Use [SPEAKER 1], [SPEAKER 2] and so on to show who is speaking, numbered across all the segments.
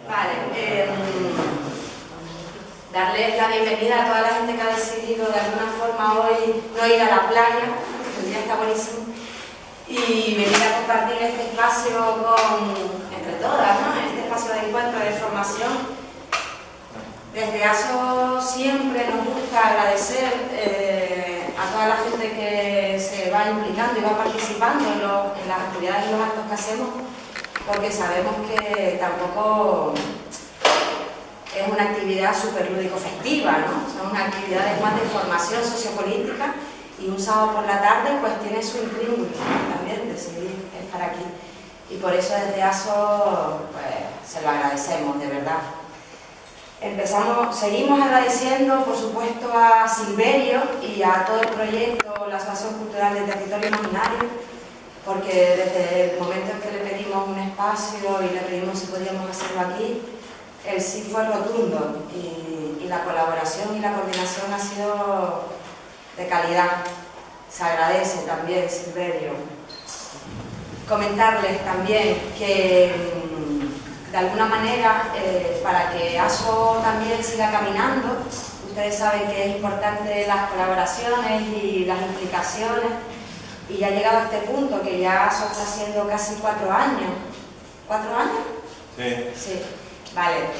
[SPEAKER 1] Vale, darles la bienvenida a toda la gente que ha decidido de alguna forma hoy no ir a la playa, el día está buenísimo, y venir a compartir este espacio entre todas, ¿no? Este espacio de encuentro, de formación. Desde ASO siempre nos gusta agradecer a toda la gente que se va implicando y va participando en las actividades y los actos que hacemos, porque sabemos que tampoco es una actividad súper lúdico-festiva, ¿no? Son unas actividades más de formación sociopolítica y un sábado por la tarde pues tiene su intríngulis también decidir estar aquí. Y por eso desde ASO pues, se lo agradecemos, de verdad. Seguimos agradeciendo, por supuesto, a Silverio y a todo el proyecto, la Asociación Cultural del Territorio Imaginario, porque desde el momento en que le pedimos un espacio y le pedimos si podíamos hacerlo aquí, el sí fue rotundo y la colaboración y la coordinación ha sido de calidad. Se agradece también, Silverio. Comentarles también que de alguna manera, para que ASO también siga caminando, ustedes saben que es importante las colaboraciones y las implicaciones, y ya ha llegado a este punto que ya ASO está haciendo casi 4 años. ¿4 años?
[SPEAKER 2] Sí.
[SPEAKER 1] Sí, vale.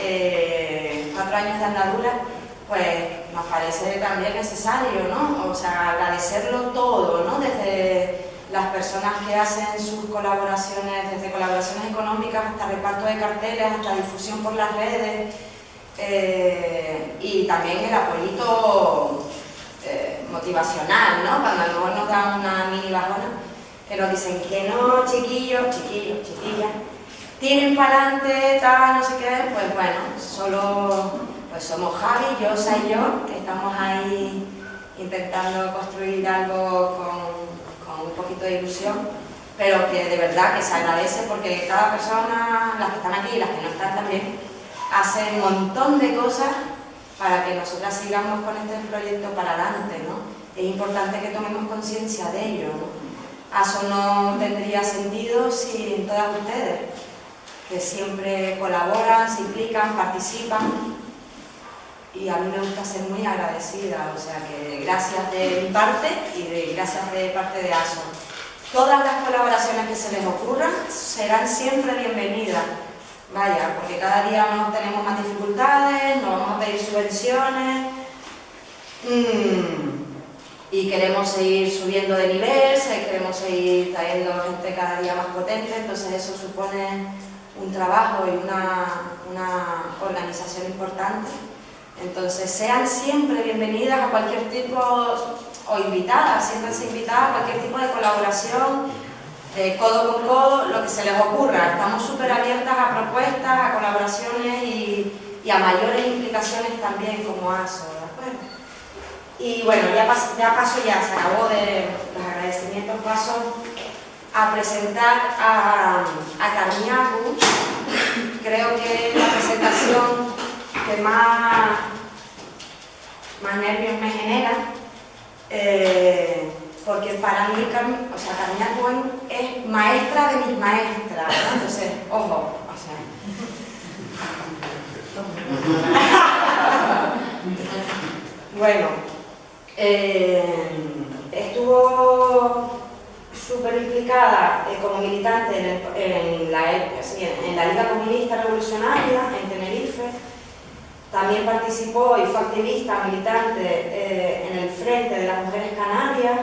[SPEAKER 1] 4 años de andadura, pues nos parece también necesario, ¿no? O sea, agradecerlo todo, ¿no? Desde las personas que hacen sus colaboraciones, desde colaboraciones económicas hasta reparto de carteles, hasta difusión por las redes, y también el apoyito motivacional, ¿no? Cuando a lo mejor nos dan una mini bajona, que nos dicen que no, chiquillos, chiquillas, tiren para adelante, tal, no sé qué, pues bueno, solo pues somos Javi, Yosa y yo, que estamos ahí intentando construir algo con un poquito de ilusión, pero que de verdad que se agradece porque cada persona, las que están aquí y las que no están también, hacen un montón de cosas para que nosotras sigamos con este proyecto para adelante, ¿no? Es importante que tomemos conciencia de ello, ¿no? ASO no tendría sentido sin todas ustedes, que siempre colaboran, se implican, participan, y a mí me gusta ser muy agradecida, o sea que gracias de mi parte y gracias de parte de ASO. Todas las colaboraciones que se les ocurran serán siempre bienvenidas, vaya, porque cada día tenemos más dificultades, nos vamos a pedir subvenciones y queremos seguir subiendo de nivel, queremos seguir trayendo gente cada día más potente, entonces eso supone un trabajo y una organización importante. Entonces, sean siempre bienvenidas a cualquier tipo, o invitadas, siéntanse invitadas a cualquier tipo de colaboración, de codo con codo, lo que se les ocurra. Estamos súper abiertas a propuestas, a colaboraciones y a mayores implicaciones también como ASO, ¿de acuerdo? Y bueno, ya se acabó de los agradecimientos, paso a presentar a Carmiacu. Creo que es la presentación que más nervios me genera, porque para mí, Carmiacu es maestra de mis maestras, ¿no? Entonces, ojo, o sea. Bueno, estuvo súper implicada como militante en la Liga Comunista Revolucionaria en Tenerife. También participó y fue activista, militante en el Frente de las Mujeres Canarias.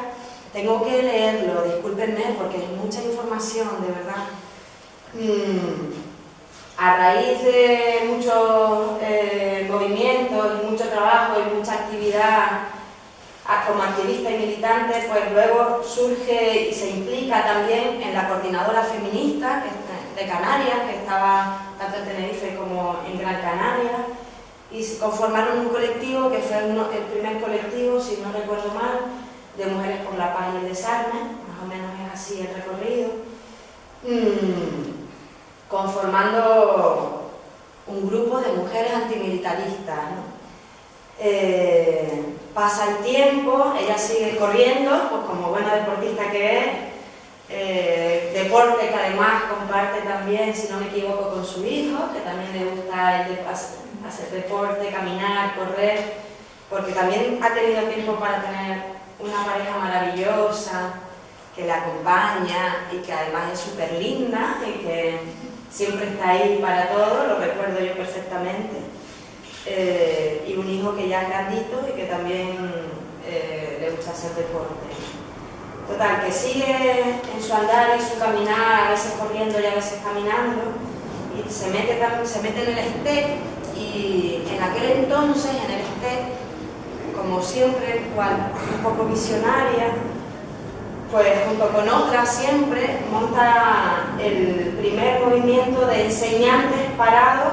[SPEAKER 1] Tengo que leerlo, discúlpenme porque es mucha información, de verdad. A raíz de muchos movimientos y mucho trabajo y mucha actividad como activista y militante, pues luego surge y se implica también en la coordinadora feminista de Canarias, que estaba tanto en Tenerife como en Gran Canaria, y conformaron un colectivo que fue el primer colectivo, si no recuerdo mal, de Mujeres por la Paz y el Desarme, más o menos es así el recorrido, conformando un grupo de mujeres antimilitaristas, ¿no? Pasa el tiempo, ella sigue corriendo, pues como buena deportista que es, deporte que además comparte también, si no me equivoco, con su hijo, que también le gusta hacer deporte, caminar, correr, porque también ha tenido tiempo para tener una pareja maravillosa, que la acompaña y que además es súper linda y que siempre está ahí para todo, lo recuerdo yo perfectamente. Y un hijo que ya es grandito y que también le gusta hacer deporte. Total, que sigue en su andar y su caminar, a veces corriendo y a veces caminando, y se mete en el STEC, y en aquel entonces, en el STEC, como siempre, un poco visionaria, pues junto con otras siempre monta el primer movimiento de enseñantes parados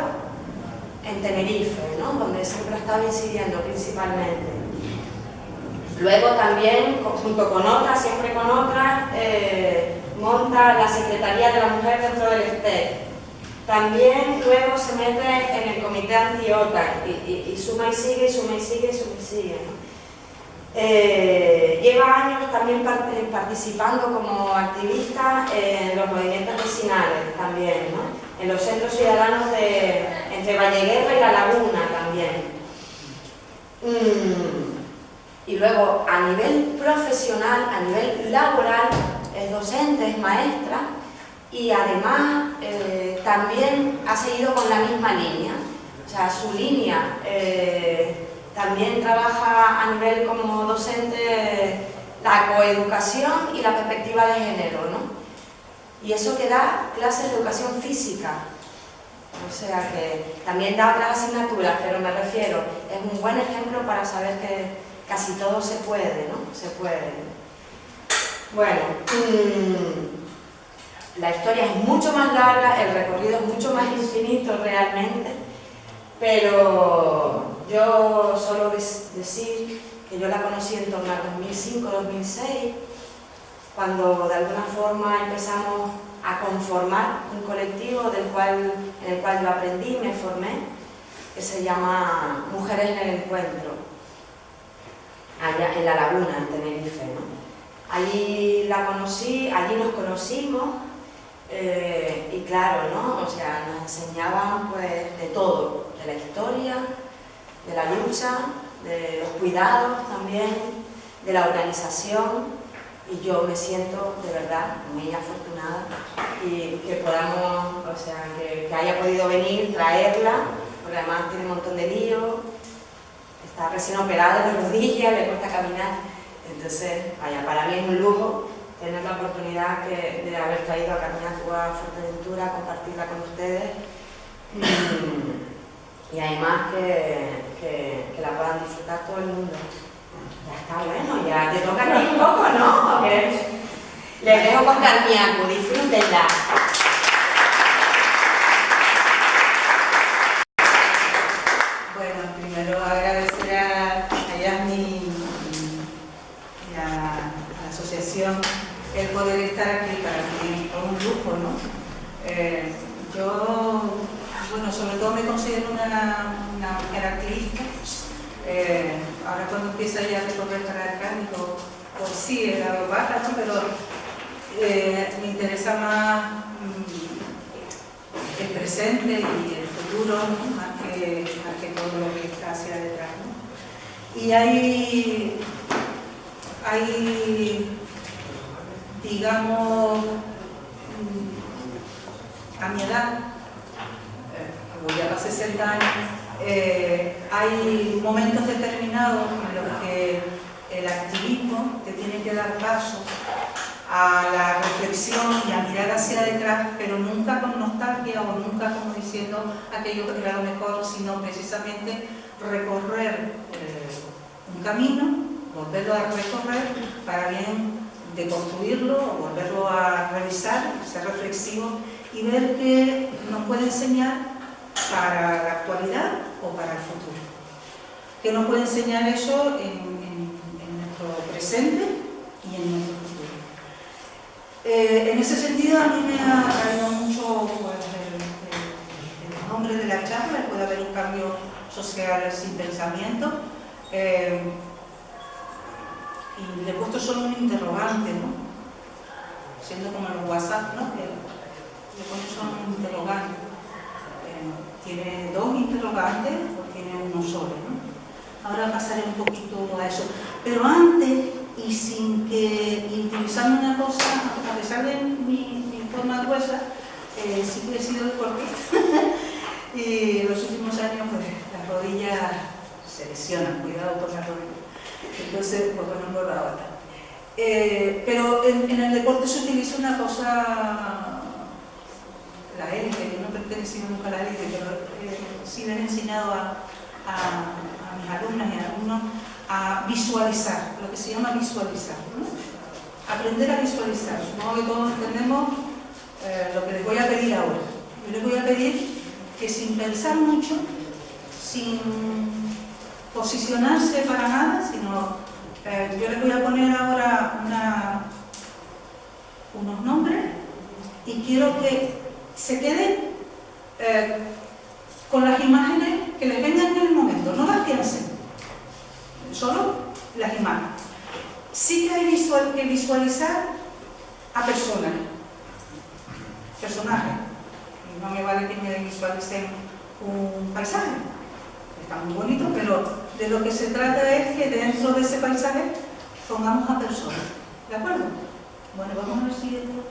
[SPEAKER 1] en Tenerife, ¿no? Donde siempre ha estado incidiendo principalmente. Luego también, junto con otras, siempre con otras, monta la Secretaría de la Mujer dentro del STEC. También luego se mete en el Comité Anti-OTAN y suma y sigue, suma y sigue, suma y sigue, ¿no? Lleva años también participando como activista en los movimientos vecinales también, ¿no? En los centros ciudadanos entre Valleguerra y La Laguna también. Y luego a nivel profesional, a nivel laboral, es docente, es maestra y además también ha seguido con la misma línea. O sea, su línea también trabaja a nivel como docente la coeducación y la perspectiva de género, ¿no? Y eso que da clases de educación física. O sea que también da otras asignaturas, pero me refiero, es un buen ejemplo para saber que casi todo se puede, ¿no? Se puede. Bueno, la historia es mucho más larga, el recorrido es mucho más infinito realmente, pero yo solo decir que yo la conocí en torno al 2005-2006, cuando de alguna forma empezamos a conformar un colectivo en el cual yo aprendí, me formé, que se llama Mujeres en el Encuentro, allá en La Laguna, en Tenerife, ¿no? Allí la conocí, allí nos conocimos y claro, ¿no? O sea, nos enseñaban pues de todo, de la historia, de la lucha, de los cuidados también, de la organización, y yo me siento de verdad muy afortunada y que podamos, o sea, que haya podido venir, traerla, porque además tiene un montón de lío, está recién operada de las rodillas, le cuesta caminar, entonces, vaya, para mí es un lujo tener la oportunidad de haber traído a Carmina a Fuerteventura, compartirla con ustedes y además que la puedan disfrutar todo el mundo. Ya está bueno, ya te toca a ti un poco, ¿no? Les dejo con Carmina, disfrútenla.
[SPEAKER 2] Bueno, primero agradecer a Yasmin y a la asociación el poder estar aquí, para mí es un lujo, ¿no? Yo, bueno, sobre todo me considero una mujer activista. Ahora cuando empieza ya a recorrer para acá, digo, pues sí, he dado baja, ¿no? Pero me interesa más el presente y el futuro, ¿no? más que todo lo que está hacia detrás, ¿no? Y hay digamos, a mi edad, voy a los 60 años, hay momentos determinados en los que el activismo te tiene que dar paso a la reflexión y a mirar hacia detrás, pero nunca con nostalgia o nunca como diciendo aquello que era lo mejor, sino precisamente recorrer un camino, volverlo a recorrer para bien de construirlo o volverlo a revisar, ser reflexivo y ver qué nos puede enseñar para la actualidad o para el futuro. ¿Qué nos puede enseñar eso en nuestro presente y en nuestro futuro? En ese sentido, a mí me ha traído mucho pues, el nombre de la charla, puede haber un cambio social sin pensamiento. Y le he puesto solo un interrogante, ¿no? siendo como los WhatsApp, ¿no? Que le pones un interrogante. ¿Tiene dos interrogantes o tiene uno solo, ¿no? Ahora pasaré un poquito a eso. Pero antes, y utilizando una cosa, a pesar de mi forma gruesa, sí que he sido deportista. Y en los últimos años, pues, las rodillas se lesionan, cuidado con las rodillas. Entonces, pues bueno, por la otra. Pero en el deporte se utiliza una cosa, la élite. Yo no he pertenecido nunca a la élite, pero sí les he enseñado a mis alumnas y alumnos a visualizar, lo que se llama visualizar, ¿no? Aprender a visualizar. Supongo que todos entendemos lo que les voy a pedir ahora. Yo les voy a pedir que sin pensar mucho, sin posicionarse para nada, sino yo les voy a poner ahora unos nombres y quiero que se queden con las imágenes que les vengan en el momento, no las piensen, solo las imágenes. Sí que hay que visualizar a personas, personajes. No me vale que me visualicen un paisaje, está muy bonito, pero de lo que se trata es que dentro de ese paisaje pongamos a personas, ¿de acuerdo? Bueno, vamos a ver si esto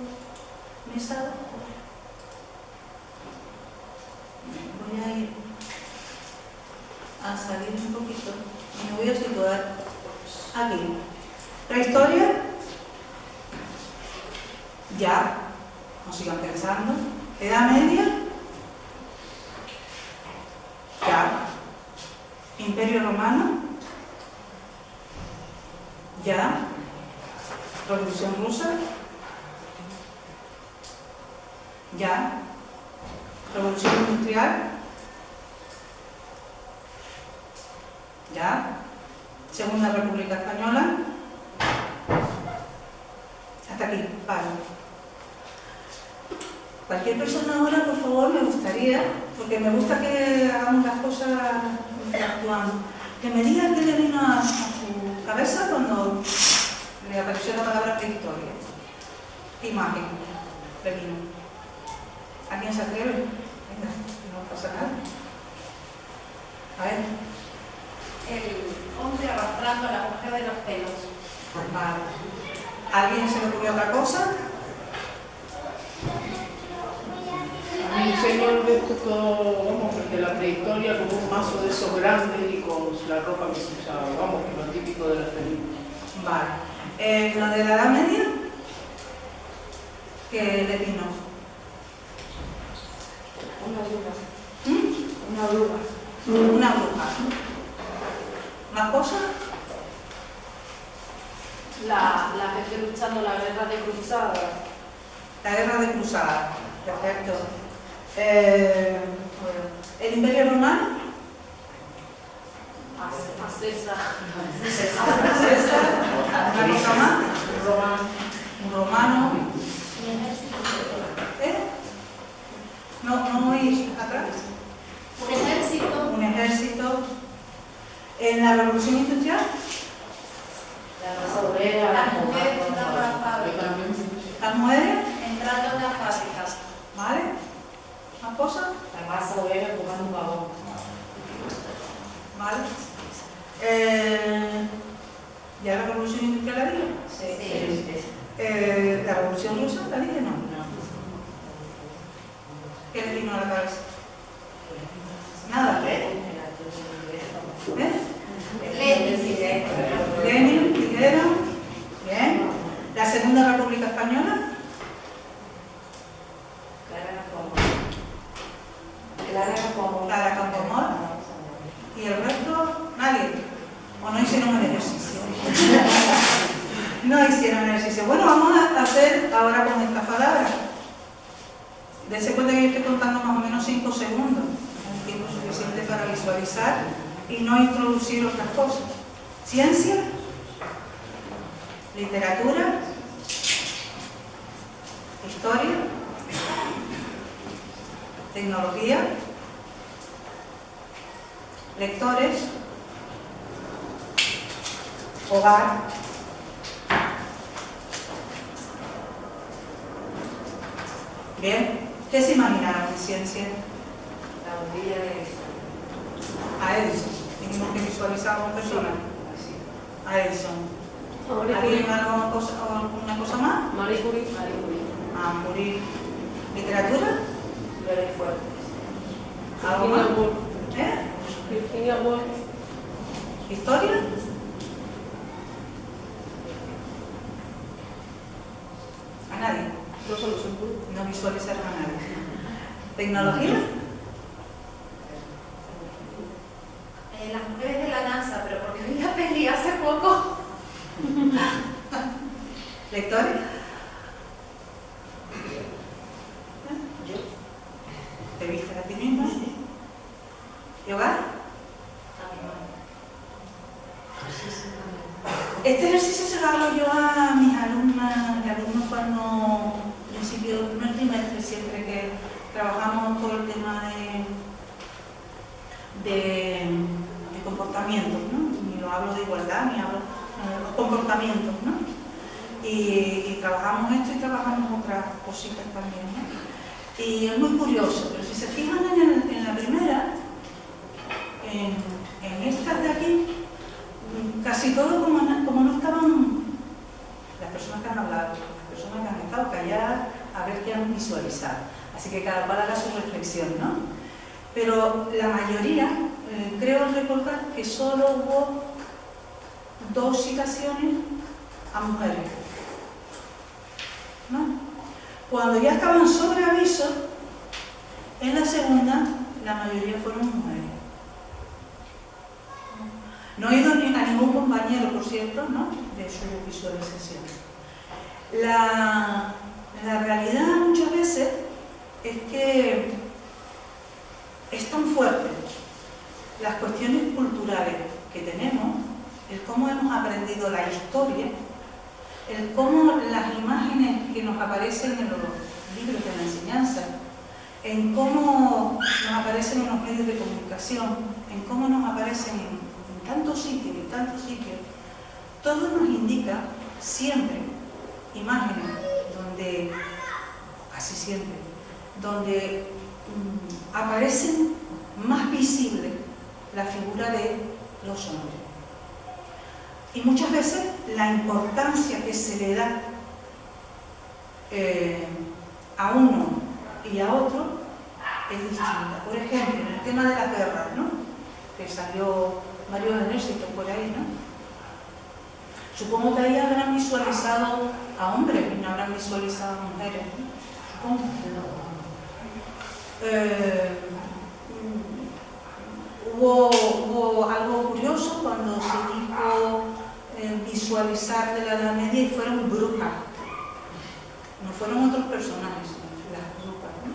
[SPEAKER 2] me sale. Voy a ir a salir un poquito y me voy a situar aquí. Prehistoria, ya, no sigan pensando. Edad media, ya. Imperio Romano, ya. Revolución Rusa, ya. Revolución Industrial, ya. Segunda República Española, hasta aquí, vale. Cualquier persona ahora, por favor, me gustaría, porque me gusta que hagamos las cosas interactuando, que me diga qué le vino a su cabeza cuando le apareció la palabra prehistoria. ¿Qué imagen le vino? ¿Alguien se atreve? Venga, no pasa nada. A ver.
[SPEAKER 3] El hombre arrastrando a la mujer de los pelos.
[SPEAKER 2] Vale. ¿Alguien se le ocurrió otra cosa?
[SPEAKER 4] A mí, señor, me tocó, vamos, porque la prehistoria como un mazo de esos grandes y con la ropa que se usaba, vamos, que lo típico de las películas.
[SPEAKER 2] Vale. ¿Lo de la Edad Media? ¿Qué le vino?
[SPEAKER 1] Una bruja.
[SPEAKER 2] ¿Mm?
[SPEAKER 1] Una bruja.
[SPEAKER 2] Una bruja. ¿Más cosas?
[SPEAKER 3] La gente luchando la guerra de cruzadas.
[SPEAKER 2] La guerra de cruzadas. Perfecto. ¿El Imperio Romano?
[SPEAKER 3] A César.
[SPEAKER 2] César. ¿Una cosa más? Un romano. No ir atrás.
[SPEAKER 3] Un ejército.
[SPEAKER 2] Un ejército. ¿En la Revolución Industrial?
[SPEAKER 1] La raza obrera,
[SPEAKER 3] Las mujeres entrando a las fábricas.
[SPEAKER 2] ¿Las mujeres?
[SPEAKER 3] Entrando en las fábricas.
[SPEAKER 2] ¿Vale? ¿Más cosas?
[SPEAKER 1] la raza obrera ocupando un vagón.
[SPEAKER 2] ¿Vale? ¿Ya la Revolución Industrial la dije?
[SPEAKER 1] Sí.
[SPEAKER 2] ¿La Revolución Rusa la dije? No. ¿Qué le vino a la cabeza? Nada. Lenin, Fidel. Bien. ¿La Segunda República Española? Clara Campoamor. ¿Y el resto? Nadie. ¿O no hicieron el ejercicio? No hicieron el ejercicio. Bueno, vamos a hacer ahora con esta palabra. Dense cuenta que yo estoy contando más o menos 5 segundos. Un tiempo suficiente para visualizar y no introducir otras cosas. Ciencia, literatura, historia, tecnología, lectores, hogar, Bien, ¿qué se imaginaron en ciencia?
[SPEAKER 1] La bombilla de Edison.
[SPEAKER 2] A Edison. Tenemos que visualizar a una persona. A Edison. ¿Alguien alguna cosa más?
[SPEAKER 4] Marie Curie.
[SPEAKER 2] Ah, Curie. ¿Literatura?
[SPEAKER 1] Very fuerte.
[SPEAKER 2] ¿Algo más?
[SPEAKER 4] Virginia Woolf.
[SPEAKER 2] ¿Eh?
[SPEAKER 4] Virginia Woolf.
[SPEAKER 2] ¿Historia? ¿A nadie?
[SPEAKER 4] No solo son tú.
[SPEAKER 2] No visualizaron a nadie. ¿Tecnología?
[SPEAKER 3] Las mujeres de la NASA, pero porque vi la peli hace poco.
[SPEAKER 2] ¿Lectores?
[SPEAKER 1] Yo.
[SPEAKER 2] ¿Te viste a ti misma? ¿Y hogar?
[SPEAKER 1] A mi madre.
[SPEAKER 2] Este ejercicio se lo hago yo a mis alumnas y alumnos cuando, principio del primer trimestre, siempre que trabajamos todo el tema de comportamientos, ¿no? Ni lo hablo de igualdad, ni hablo de los comportamientos, ¿no? Y trabajamos esto y trabajamos otras cositas también, ¿no? Y es muy curioso, pero si se fijan en la primera, en estas de aquí, casi todo como no estaban las personas que han hablado, las personas que han estado calladas, a ver qué han visualizado. Así que cada cual haga su reflexión, ¿no? Pero la mayoría, creo recordar que solo hubo 2 citaciones a mujeres, ¿no? Cuando ya estaban sobre aviso, en la segunda, la mayoría fueron mujeres. No he ido ni a ningún compañero, por cierto, ¿no?, de su visualización. La realidad muchas veces es que es tan fuerte las cuestiones culturales que tenemos, el cómo hemos aprendido la historia, el cómo las imágenes que nos aparecen en los libros de la enseñanza, en cómo nos aparecen en los medios de comunicación, en cómo nos aparecen en tantos sitios, todo nos indica siempre imágenes donde, casi siempre, donde aparecen más visible la figura de los hombres. Y muchas veces la importancia que se le da a uno y a otro es distinta. Por ejemplo, en el tema de las guerras, ¿no?, que salió varios ejércitos por ahí, ¿no? Supongo que ahí habrán visualizado a hombres y no habrán visualizado a mujeres, ¿no? Supongo. Hubo algo curioso cuando se dijo visualizar de la Edad Media y fueron brujas. No fueron otros personajes, las brujas, ¿no?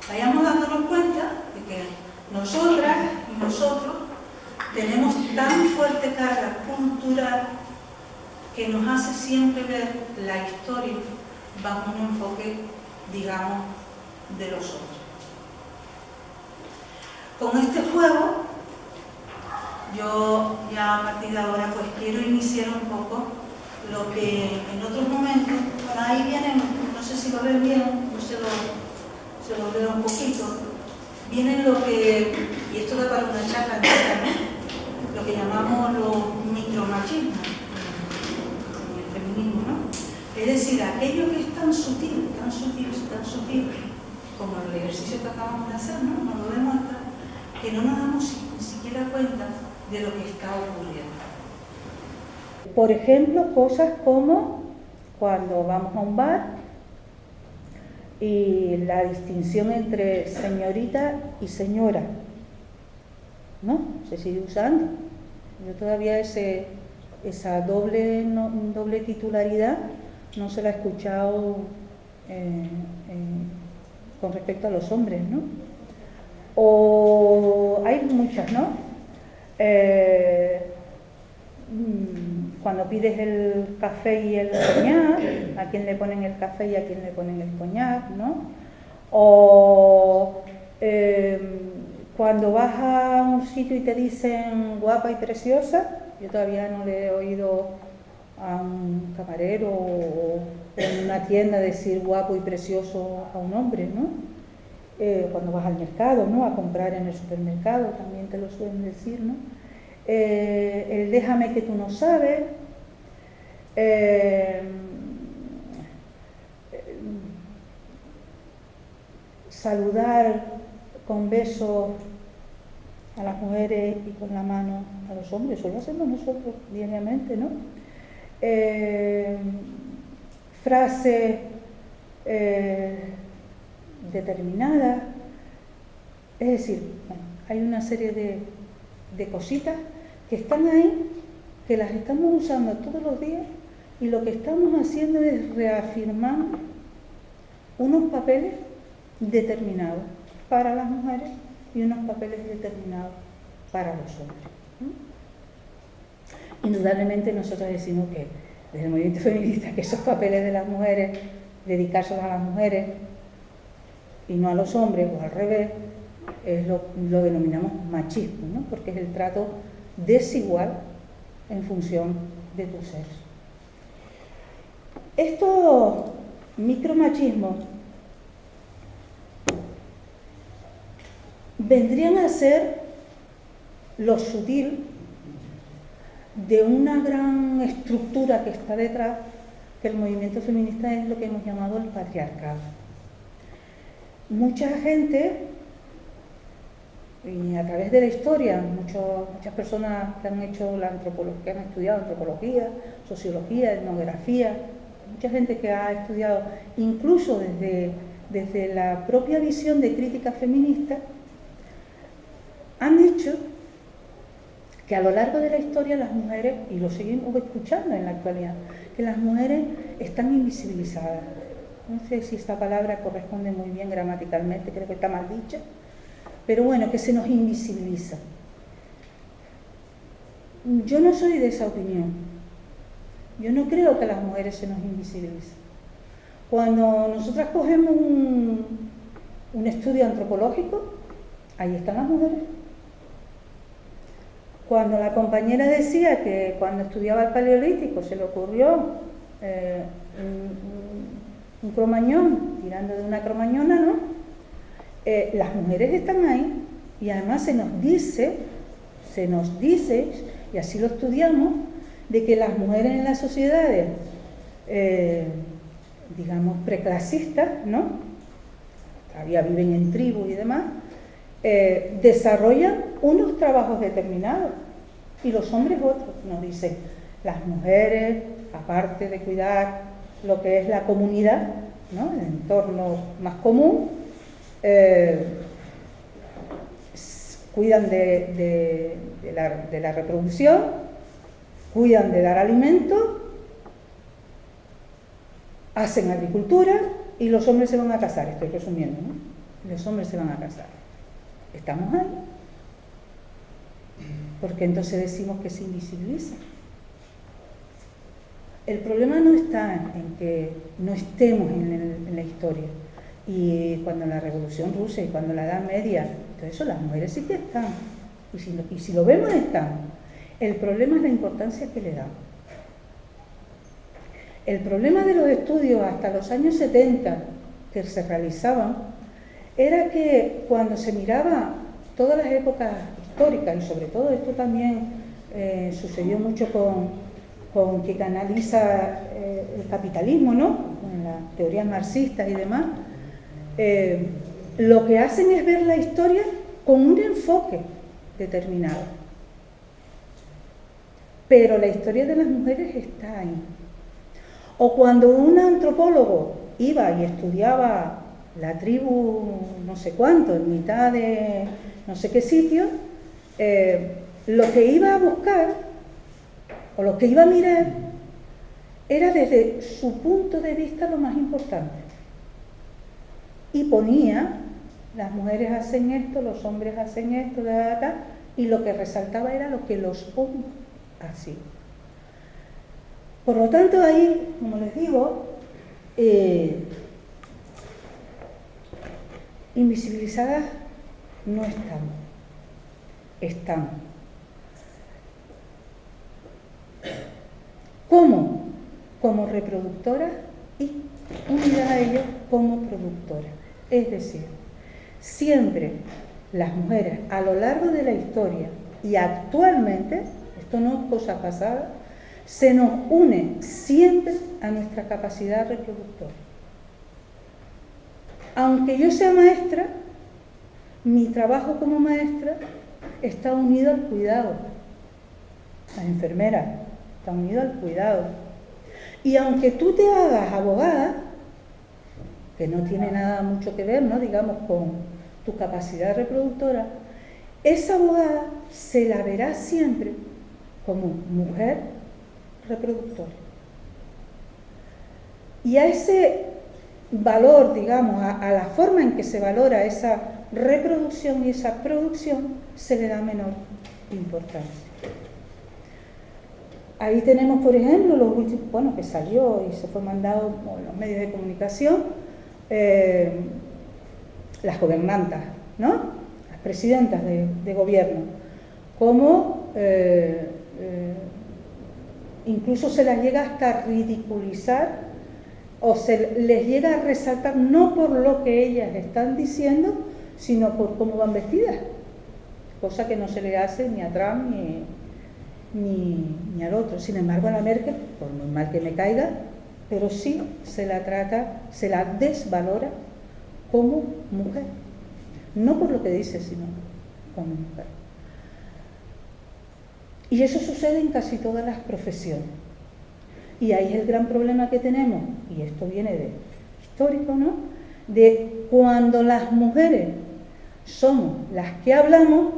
[SPEAKER 2] Vayamos dándonos cuenta de que nosotras y nosotros tenemos tan fuerte carga cultural que nos hace siempre ver la historia bajo un enfoque, digamos, de los otros. Con este juego, yo ya a partir de ahora pues quiero iniciar un poco lo que en otros momentos, bueno, ahí vienen, no sé si lo ven bien, yo se lo veo un poquito, vienen lo que, y esto da para una charla entera, ¿no?, lo que llamamos los micromachismos en el feminismo, ¿no? Es decir, aquello que es tan sutil, como el ejercicio que acabamos de hacer, ¿no?, nos lo demuestra, que no nos damos ni siquiera cuenta de lo que está ocurriendo. Por ejemplo, cosas como cuando vamos a un bar y la distinción entre señorita y señora, ¿no? Se sigue usando. Yo todavía esa doble titularidad no se la he escuchado con respecto a los hombres, ¿no? O hay muchas, ¿no? Cuando pides el café y el coñac, a quién le ponen el café y a quién le ponen el coñac, ¿no? O cuando vas a un sitio y te dicen guapa y preciosa, yo todavía no le he oído
[SPEAKER 5] a un camarero o en una tienda decir guapo y precioso a un hombre, ¿no? Cuando vas al mercado, ¿no? A comprar en el supermercado también te lo suelen decir, ¿no? El déjame que tú no sabes, saludar con besos a las mujeres y con la mano a los hombres, eso lo hacemos nosotros diariamente, ¿no? Frases determinadas, es decir, bueno, hay una serie de cositas que están ahí, que las estamos usando todos los días y lo que estamos haciendo es reafirmar unos papeles determinados para las mujeres y unos papeles determinados para los hombres. Indudablemente nosotros decimos que desde el movimiento feminista que esos papeles de las mujeres, dedicárselos a las mujeres y no a los hombres o al revés, lo denominamos machismo, ¿no? Porque es el trato desigual en función de tu sexo. Estos micromachismos vendrían a ser lo sutil de una gran estructura que está detrás, que el movimiento feminista es lo que hemos llamado el patriarcado. Mucha gente, y a través de la historia, muchas personas que han hecho la antropología, que han estudiado antropología, sociología, etnografía, mucha gente que ha estudiado incluso desde la propia visión de crítica feminista, han dicho que a lo largo de la historia las mujeres, y lo seguimos escuchando en la actualidad, que las mujeres están invisibilizadas. No sé si esta palabra corresponde muy bien gramaticalmente, creo que está mal dicha, pero bueno, que se nos invisibiliza. Yo no soy de esa opinión. Yo no creo que las mujeres se nos invisibilicen. Cuando nosotras cogemos un estudio antropológico, ahí están las mujeres. Cuando la compañera decía que cuando estudiaba el Paleolítico se le ocurrió un cromañón, tirando de una cromañona, ¿no? Las mujeres están ahí y además se nos dice, y así lo estudiamos, de que las mujeres en las sociedades, digamos, preclasistas, ¿no? Todavía viven en tribus y demás, desarrollan unos trabajos determinados y los hombres otros. Nos dicen, las mujeres, aparte de cuidar lo que es la comunidad, ¿no? El entorno más común, cuidan de la reproducción, cuidan de dar alimento, hacen agricultura y los hombres se van a casar, estoy resumiendo, ¿no? Los hombres se van a casar. Estamos ahí. Porque entonces decimos que se invisibiliza. El problema no está en que no estemos en la historia. Y cuando la Revolución Rusa y cuando la Edad Media, todo eso, las mujeres sí que están. Y si lo vemos, están. El problema es la importancia que le dan. El problema de los estudios hasta los años 70 que se realizaban era que cuando se miraba todas las épocas históricas, y sobre todo esto también sucedió mucho con quien analiza el capitalismo, ¿no? Con las teorías marxistas y demás, lo que hacen es ver la historia con un enfoque determinado. Pero la historia de las mujeres está ahí. O cuando un antropólogo iba y estudiaba la tribu no sé cuánto, en mitad de no sé qué sitio, lo que iba a buscar o lo que iba a mirar era desde su punto de vista lo más importante. Y ponía, las mujeres hacen esto, los hombres hacen esto, y lo que resaltaba era lo que los hombres hacían. Por lo tanto, ahí, como les digo, invisibilizadas no están. ¿Cómo? Como reproductora y unida a ello como productora. Es decir, siempre las mujeres a lo largo de la historia y actualmente, esto no es cosa pasada, se nos une siempre a nuestra capacidad reproductora. Aunque yo sea maestra, mi trabajo como maestra está unido al cuidado. La enfermera está unido al cuidado. Y aunque tú te hagas abogada, que no tiene nada mucho que ver, ¿no?, digamos, con tu capacidad reproductora, esa abogada se la verá siempre como mujer reproductora. Y a ese valor, digamos, a la forma en que se valora esa reproducción y esa producción, se le da menor importancia. Ahí tenemos, por ejemplo, los últimos, bueno, que salió y se fue mandado por los medios de comunicación, las gobernantas, ¿no?, las presidentas de gobierno, como incluso se las llega hasta ridiculizar o se les llega a resaltar no por lo que ellas están diciendo, sino por cómo van vestidas, cosa que no se le hace ni a Trump ni al otro. Sin embargo, a la Merkel, por muy mal que me caiga, pero sí se la trata, se la desvalora como mujer, no por lo que dice, sino como mujer. Y eso sucede en casi todas las profesiones. Y ahí es el gran problema que tenemos, y esto viene de histórico, ¿no?, de cuando las mujeres somos las que hablamos,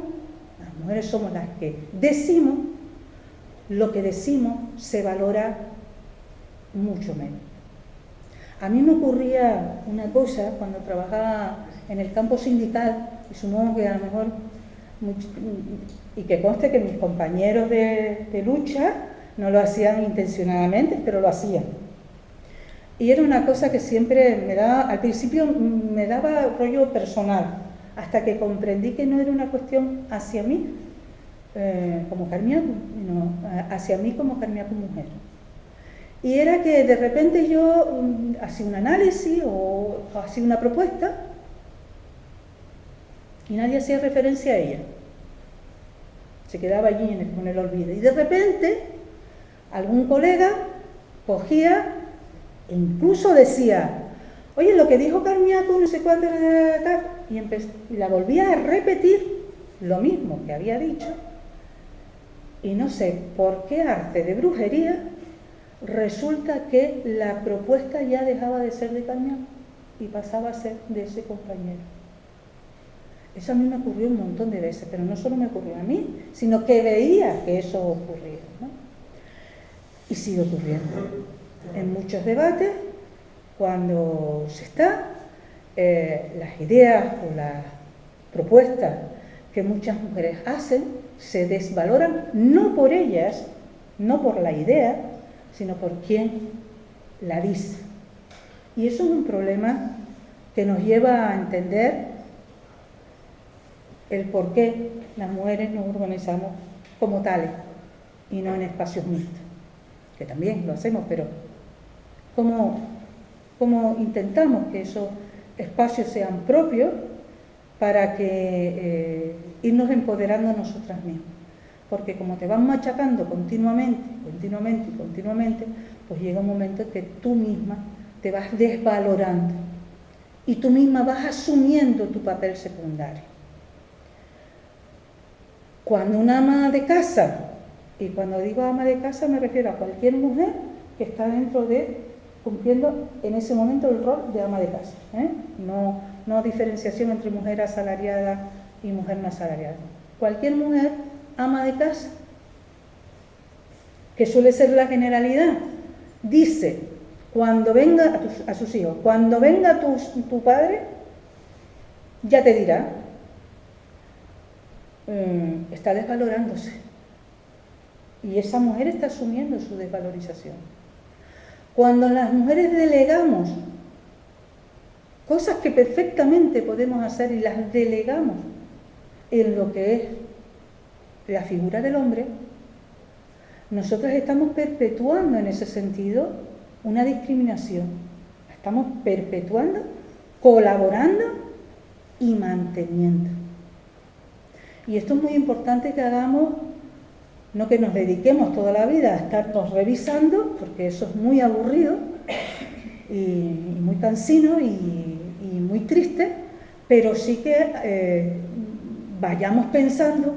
[SPEAKER 5] las mujeres somos las que decimos, lo que decimos se valora mucho menos. A mí me ocurría una cosa cuando trabajaba en el campo sindical, y supongo que a lo mejor, y que conste que mis compañeros de lucha no lo hacían intencionadamente, pero lo hacían. Y era una cosa que siempre me daba, al principio me daba rollo personal, hasta que comprendí que no era una cuestión hacia mí como carmiaco, sino hacia mí como carmiaco mujer. Y era que de repente yo hacía un análisis o hacía una propuesta y nadie hacía referencia a ella. Se quedaba allí en el olvido. Y de repente algún colega cogía e incluso decía, oye, lo que dijo Carmiaco, no sé cuánto, y la volvía a repetir lo mismo que había dicho, y no sé por qué arte de brujería resulta que la propuesta ya dejaba de ser de Carmiaco y pasaba a ser de ese compañero. Eso a mí me ocurrió un montón de veces, pero no solo me ocurrió a mí, sino que veía que eso ocurría, ¿no? Y sigue ocurriendo. En muchos debates, cuando se está, las ideas o las propuestas que muchas mujeres hacen se desvaloran no por ellas, no por la idea, sino por quien la dice. Y eso es un problema que nos lleva a entender el por qué las mujeres nos organizamos como tales y no en espacios mixtos, que también lo hacemos, pero cómo intentamos que esos espacios sean propios para que irnos empoderando nosotras mismas. Porque como te van machacando continuamente, pues llega un momento en que tú misma te vas desvalorando y tú misma vas asumiendo tu papel secundario. Cuando una ama de casa, y cuando digo ama de casa me refiero a cualquier mujer que está dentro de, cumpliendo en ese momento el rol de ama de casa, no diferenciación entre mujer asalariada y mujer no asalariada. Cualquier mujer ama de casa, que suele ser la generalidad, dice, cuando venga a sus hijos, cuando venga tu padre, ya te dirá, está desvalorándose. Y esa mujer está asumiendo su desvalorización. Cuando las mujeres delegamos cosas que perfectamente podemos hacer y las delegamos en lo que es la figura del hombre, nosotros estamos perpetuando en ese sentido una discriminación. Estamos perpetuando, colaborando y manteniendo. Y esto es muy importante que hagamos, no que nos dediquemos toda la vida a estarnos revisando, porque eso es muy aburrido y muy cansino y muy triste, pero sí que vayamos pensando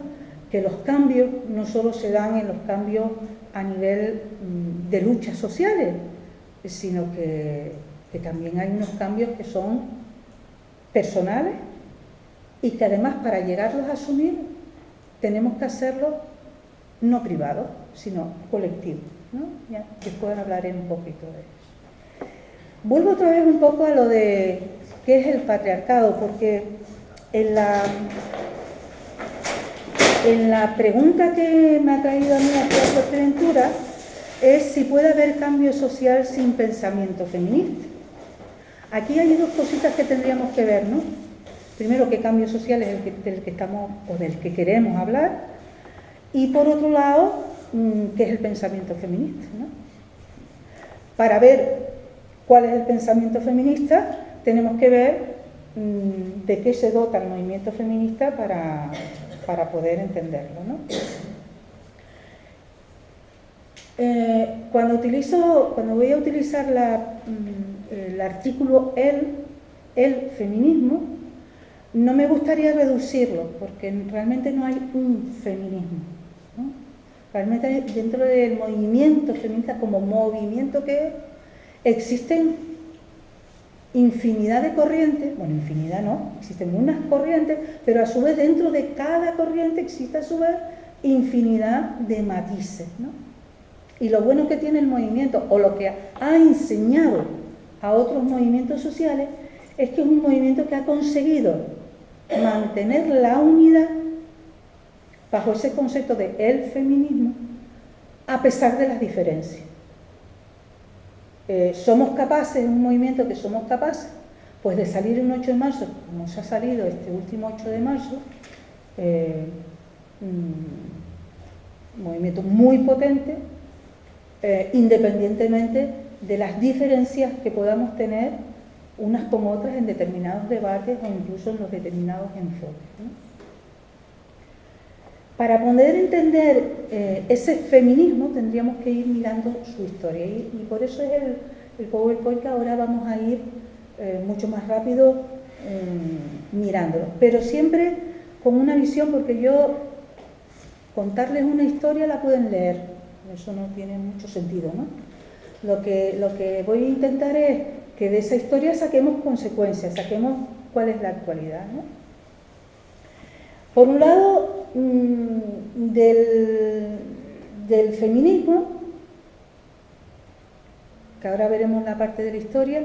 [SPEAKER 5] que los cambios no solo se dan en los cambios a nivel de luchas sociales, sino que también hay unos cambios que son personales y que además para llegarlos a asumir tenemos que hacerlo no privado, sino colectivo, ¿no? Ya después hablaré un poquito de eso. Vuelvo otra vez un poco a lo de qué es el patriarcado, porque en la pregunta que me ha traído a mí a Fuerteventura es si puede haber cambio social sin pensamiento feminista. Aquí hay dos cositas que tendríamos que ver, ¿no? Primero, qué cambio social es del que estamos o del que queremos hablar, y por otro lado, qué es el pensamiento feminista, ¿no? Para ver cuál es el pensamiento feminista, tenemos que ver de qué se dota el movimiento feminista para poder entenderlo, ¿no? Cuando voy a utilizar el artículo el feminismo, no me gustaría reducirlo, porque realmente no hay un feminismo, ¿no? Realmente dentro del movimiento feminista como movimiento que existen infinidad de corrientes, bueno, infinidad no, existen unas corrientes, pero a su vez dentro de cada corriente existe a su vez infinidad de matices, ¿no? Y lo bueno que tiene el movimiento, o lo que ha enseñado a otros movimientos sociales, es que es un movimiento que ha conseguido mantener la unidad bajo ese concepto de el feminismo, a pesar de las diferencias. Somos capaces, un movimiento que somos capaces, pues de salir un 8 de marzo, como se ha salido este último 8 de marzo, un movimiento muy potente, independientemente de las diferencias que podamos tener unas con otras en determinados debates o incluso en los determinados enfoques, ¿no? Para poder entender ese feminismo tendríamos que ir mirando su historia y por eso es el PowerPoint que ahora vamos a ir mucho más rápido mirándolo, pero siempre con una visión, porque yo contarles una historia la pueden leer, eso no tiene mucho sentido, ¿no? Lo que voy a intentar es que de esa historia saquemos consecuencias, saquemos cuál es la actualidad, ¿no? Por un lado, del feminismo, que ahora veremos la parte de la historia,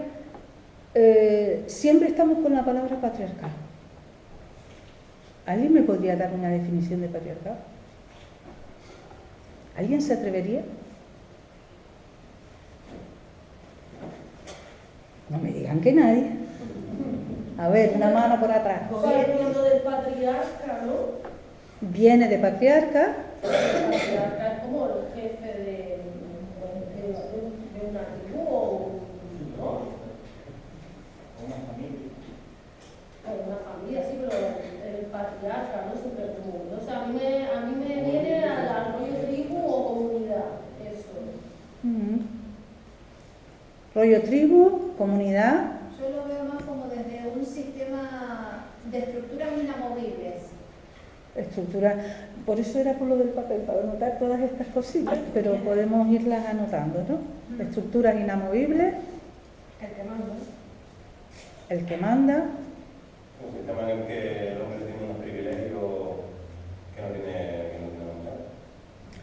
[SPEAKER 5] siempre estamos con la palabra patriarcado. ¿Alguien me podría dar una definición de patriarcado? ¿Alguien se atrevería? No me digan que nadie. A ver, una mano por atrás.
[SPEAKER 6] Gobierno del patriarca, ¿no?
[SPEAKER 5] Viene de patriarca.
[SPEAKER 6] El patriarca es como el jefe de una tribu, ¿no?
[SPEAKER 7] Una familia.
[SPEAKER 6] Una familia, sí, pero el patriarca, ¿no? Súper común. O sea, a mí me viene al rollo tribu o comunidad, eso.
[SPEAKER 5] Rollo tribu, comunidad.
[SPEAKER 3] Yo lo veo más como desde un sistema de estructuras inamovibles.
[SPEAKER 5] Estructura. Por eso era por lo del papel, para anotar todas estas cositas, pero podemos irlas anotando, ¿no? Estructuras inamovibles.
[SPEAKER 3] El que manda.
[SPEAKER 5] El que manda.
[SPEAKER 7] Un sistema en el que el hombre tiene unos privilegios que no tiene la mujer.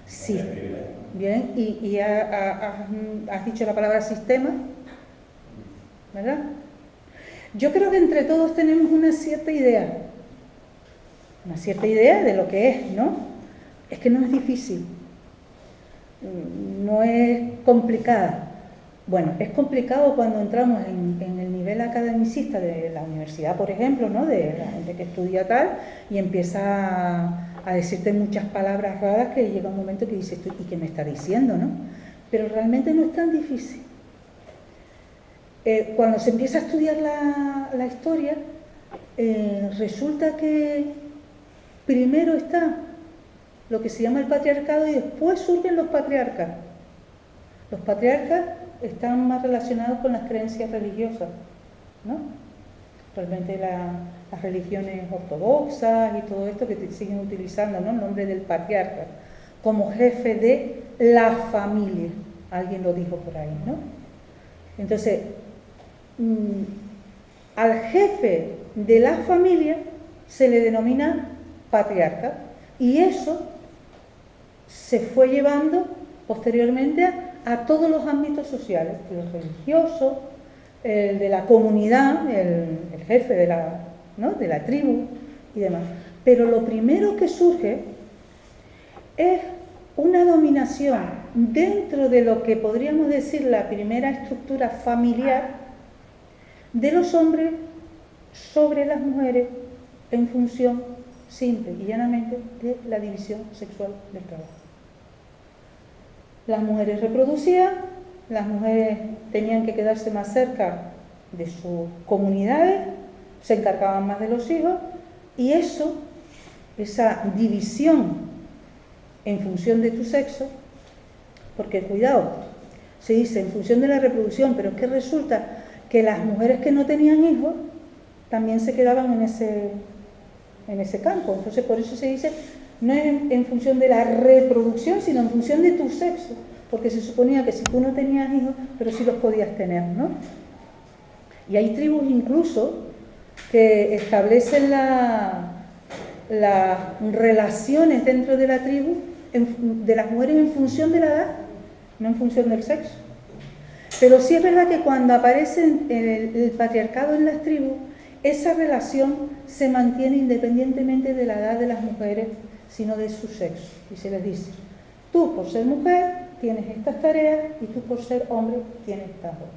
[SPEAKER 5] Sí. Bien, y has dicho la palabra sistema, ¿verdad? Yo creo que entre todos tenemos una cierta idea de lo que es, ¿no? Es que no es difícil, no es complicada. Bueno, es complicado cuando entramos en el nivel academicista de la universidad, por ejemplo, ¿no? De la gente que estudia tal y empieza a decirte muchas palabras raras que llega un momento que dices tú, ¿y qué me está diciendo, no? Pero realmente no es tan difícil. Cuando se empieza a estudiar la historia, resulta que primero está lo que se llama el patriarcado y después surgen los patriarcas. Los patriarcas están más relacionados con las creencias religiosas, ¿no? Realmente las religiones ortodoxas y todo esto que siguen utilizando, ¿no? El nombre del patriarca como jefe de la familia. Alguien lo dijo por ahí, ¿no? Entonces, al jefe de la familia se le denomina patriarca y eso se fue llevando posteriormente a todos los ámbitos sociales, el religioso, el de la comunidad, el jefe de la tribu y demás. Pero lo primero que surge es una dominación dentro de lo que podríamos decir la primera estructura familiar de los hombres sobre las mujeres en función simple y llanamente de la división sexual del trabajo. Las mujeres reproducían, las mujeres tenían que quedarse más cerca de sus comunidades, se encargaban más de los hijos y esa división en función de tu sexo, porque cuidado, se dice en función de la reproducción, pero es que resulta que las mujeres que no tenían hijos también se quedaban en ese campo. Entonces por eso se dice no en función de la reproducción, sino en función de tu sexo, porque se suponía que si tú no tenías hijos, pero sí los podías tener, ¿no? Y hay tribus incluso que establecen las relaciones dentro de la tribu de las mujeres en función de la edad, no en función del sexo. Pero sí es verdad que cuando aparece el patriarcado en las tribus, esa relación se mantiene independientemente de la edad de las mujeres, sino de su sexo. Y se les dice, tú por ser mujer tienes estas tareas y tú por ser hombre tienes estas otras.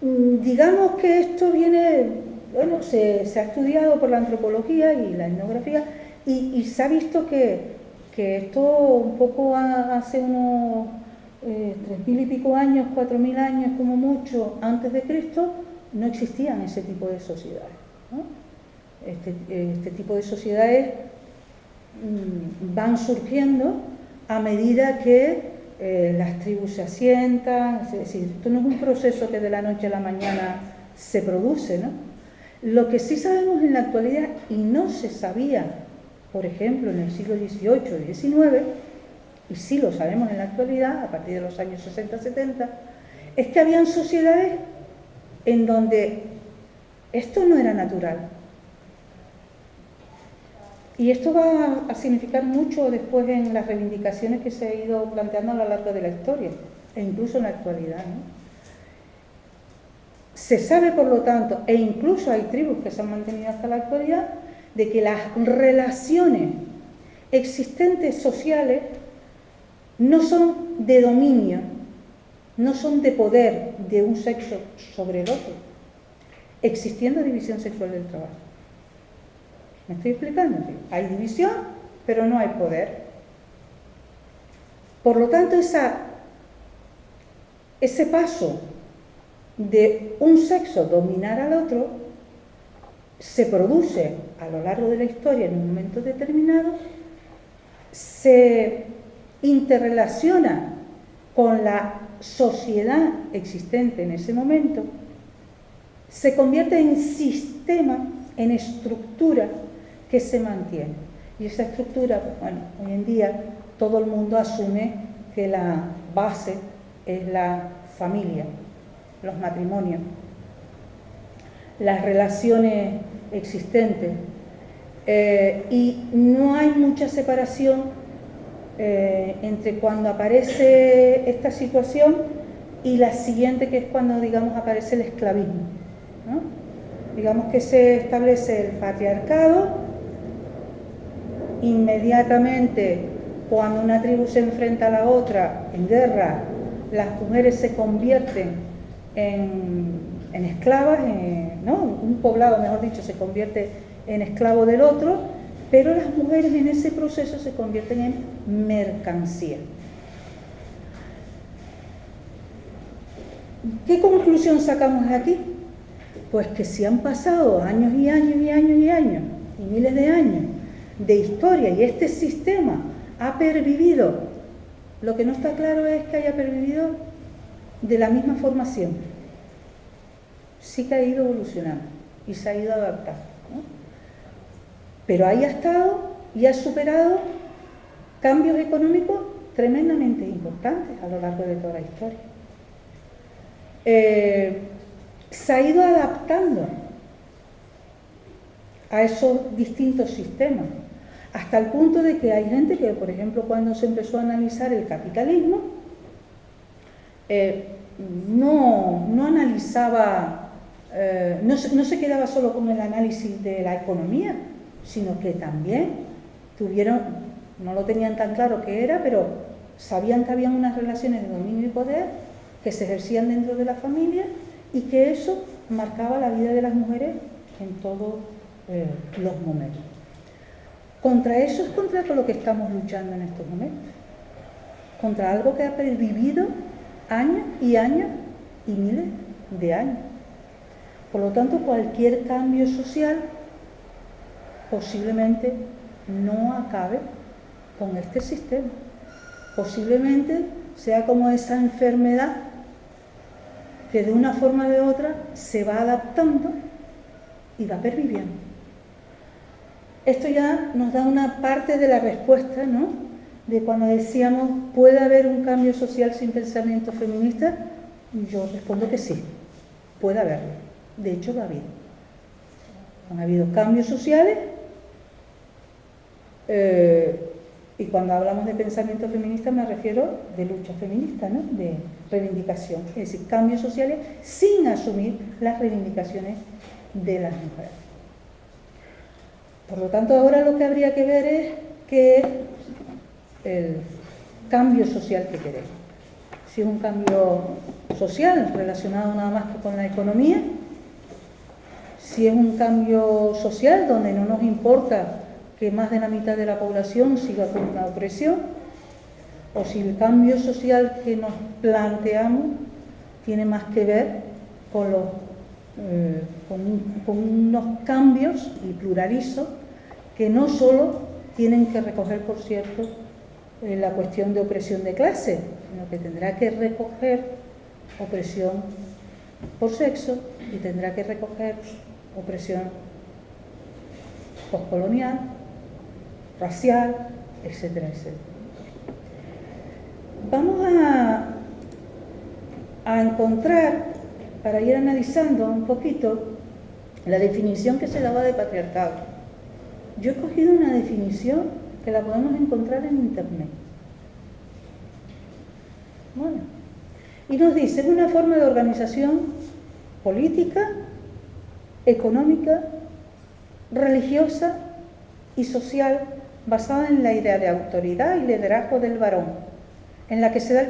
[SPEAKER 5] Digamos que esto viene, bueno, se ha estudiado por la antropología y la etnografía y se ha visto que esto un poco hace unos 3.000 y pico años, 4.000 años como mucho antes de Cristo, no existían ese tipo de sociedades, ¿no? Este tipo de sociedades van surgiendo a medida que las tribus se asientan, es decir, esto no es un proceso que de la noche a la mañana se produce, ¿no? Lo que sí sabemos en la actualidad, y no se sabía, por ejemplo, en el siglo XVIII y XIX, y sí lo sabemos en la actualidad, a partir de los años 60-70, es que habían sociedades en donde esto no era natural. Y esto va a significar mucho después en las reivindicaciones que se ha ido planteando a lo largo de la historia, e incluso en la actualidad, ¿no? Se sabe, por lo tanto, e incluso hay tribus que se han mantenido hasta la actualidad, de que las relaciones existentes sociales no son de dominio, no son de poder de un sexo sobre el otro, existiendo división sexual del trabajo. ¿Me estoy explicando? Hay división, pero no hay poder. Por lo tanto, ese paso de un sexo dominar al otro se produce a lo largo de la historia en un momento determinado, se interrelaciona con la sociedad existente en ese momento, se convierte en sistema, en estructura que se mantiene. Y esa estructura, pues bueno, hoy en día todo el mundo asume que la base es la familia, los matrimonios, las relaciones existentes, y no hay mucha separación entre cuando aparece esta situación y la siguiente, que es cuando, digamos, aparece el esclavismo, ¿no? Digamos que se establece el patriarcado, inmediatamente cuando una tribu se enfrenta a la otra en guerra, las mujeres se convierten en esclavas, ¿no? Un poblado, mejor dicho, se convierte en esclavo del otro, pero las mujeres en ese proceso se convierten en mercancía. ¿Qué conclusión sacamos de aquí? Pues que si han pasado años y años y años y años, y miles de años de historia, y este sistema ha pervivido, lo que no está claro es que haya pervivido de la misma forma siempre. Sí que ha ido evolucionando y se ha ido adaptando, ¿no? Pero ahí ha estado y ha superado cambios económicos tremendamente importantes a lo largo de toda la historia. Se ha ido adaptando a esos distintos sistemas, hasta el punto de que hay gente que, por ejemplo, cuando se empezó a analizar el capitalismo, no analizaba, no se quedaba solo con el análisis de la economía, sino que también tuvieron, no lo tenían tan claro qué era, pero sabían que habían unas relaciones de dominio y poder que se ejercían dentro de la familia y que eso marcaba la vida de las mujeres en todos los momentos. Contra eso es contra lo que estamos luchando en estos momentos, contra algo que ha pervivido años y años y miles de años. Por lo tanto, cualquier cambio social posiblemente no acabe con este sistema. Posiblemente sea como esa enfermedad que de una forma o de otra se va adaptando y va perviviendo. Esto ya nos da una parte de la respuesta, ¿no?, de cuando decíamos, ¿puede haber un cambio social sin pensamiento feminista? Yo respondo que sí, puede haberlo. De hecho, lo ha habido. Han habido cambios sociales, y cuando hablamos de pensamiento feminista me refiero de lucha feminista, ¿no?, de reivindicación, es decir, cambios sociales sin asumir las reivindicaciones de las mujeres. Por lo tanto, ahora lo que habría que ver es qué es el cambio social que queremos. Si es un cambio social relacionado nada más que con la economía, si es un cambio social donde no nos importa que más de la mitad de la población siga con la opresión, o si el cambio social que nos planteamos tiene más que ver con unos cambios, y pluralizo, que no solo tienen que recoger, por cierto, la cuestión de opresión de clase, sino que tendrá que recoger opresión por sexo y tendrá que recoger opresión postcolonial, racial, etcétera, etcétera. Vamos a encontrar, para ir analizando un poquito, la definición que se daba de patriarcado. Yo he cogido una definición que la podemos encontrar en internet. Bueno, y nos dice, es una forma de organización política, económica, religiosa y social basada en la idea de autoridad y liderazgo del varón, en la que se da el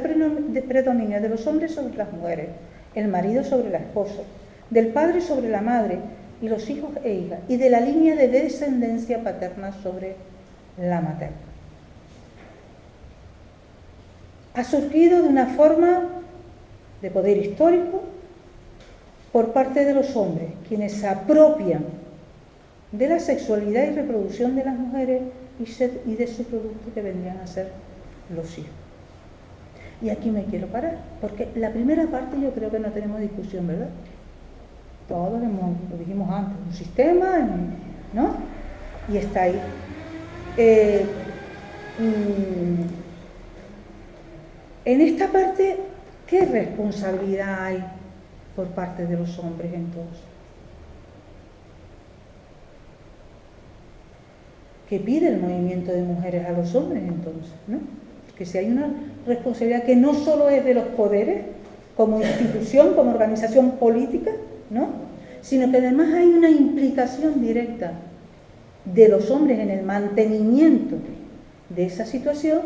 [SPEAKER 5] predominio de los hombres sobre las mujeres, el marido sobre la esposa, del padre sobre la madre y los hijos e hijas, y de la línea de descendencia paterna sobre la materna. Ha surgido de una forma de poder histórico por parte de los hombres, quienes se apropian de la sexualidad y reproducción de las mujeres y de su producto, que vendrían a ser los hijos. Y aquí me quiero parar, porque la primera parte yo creo que no tenemos discusión, ¿verdad? Todos lo dijimos antes, un sistema, ¿no? Y está ahí. En esta parte, ¿qué responsabilidad hay por parte de los hombres entonces? ¿Qué pide el movimiento de mujeres a los hombres entonces, ¿no? Que si hay una responsabilidad que no solo es de los poderes, como institución, como organización política, ¿no?, sino que además hay una implicación directa de los hombres en el mantenimiento de esa situación.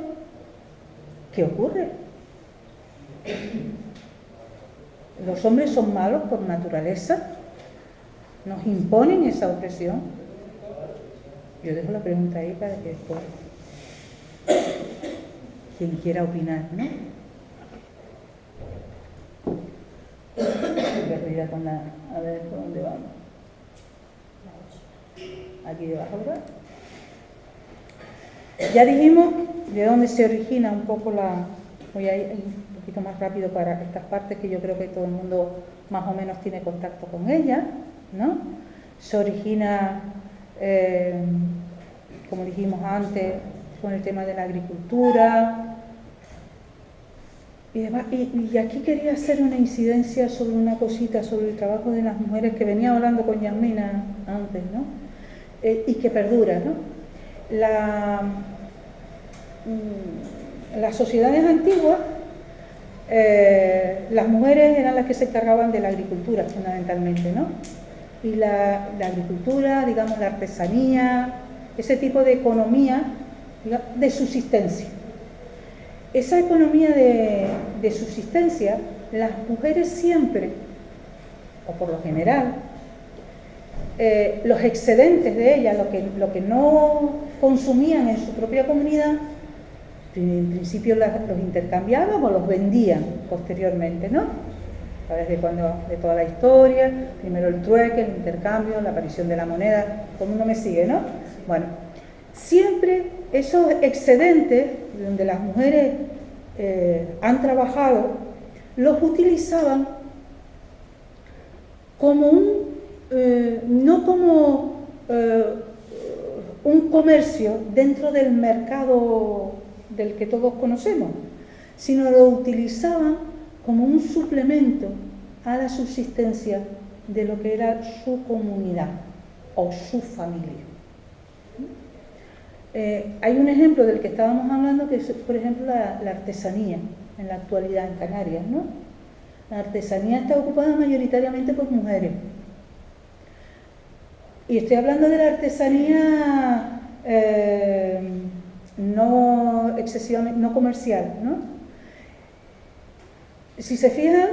[SPEAKER 5] ¿Qué ocurre? Los hombres son malos por naturaleza, nos imponen esa opresión. Yo dejo la pregunta ahí para que después quien quiera opinar, ¿no? Perdida con la... A ver, ¿por dónde vamos? Aquí debajo, ¿verdad? Ya dijimos de dónde se origina un poco la... Voy a ir un poquito más rápido para estas partes que yo creo que todo el mundo más o menos tiene contacto con ellas, ¿no? Se origina, como dijimos antes, con el tema de la agricultura y demás. Y aquí quería hacer una incidencia sobre una cosita, sobre el trabajo de las mujeres que venía hablando con Yasmina antes, ¿no? Y que perdura, ¿no? Las sociedades antiguas, las mujeres eran las que se encargaban de la agricultura fundamentalmente, ¿no? Y la agricultura, digamos, la artesanía, ese tipo de economía, digamos, de subsistencia. Esa economía de subsistencia, las mujeres siempre, o por lo general, los excedentes de ellas, lo que no consumían en su propia comunidad, en principio los intercambiaban o los vendían posteriormente, ¿no? A través de toda la historia, primero el trueque, el intercambio, la aparición de la moneda, todo el mundo me sigue, ¿no? Bueno, siempre esos excedentes donde las mujeres han trabajado, los utilizaban como no como un comercio dentro del mercado del que todos conocemos, sino lo utilizaban como un suplemento a la subsistencia de lo que era su comunidad o su familia. Hay un ejemplo del que estábamos hablando que es, por ejemplo, la artesanía en la actualidad en Canarias, ¿no? La artesanía está ocupada mayoritariamente por mujeres. Y estoy hablando de la artesanía no excesivamente, no comercial, ¿no? Si se fijan,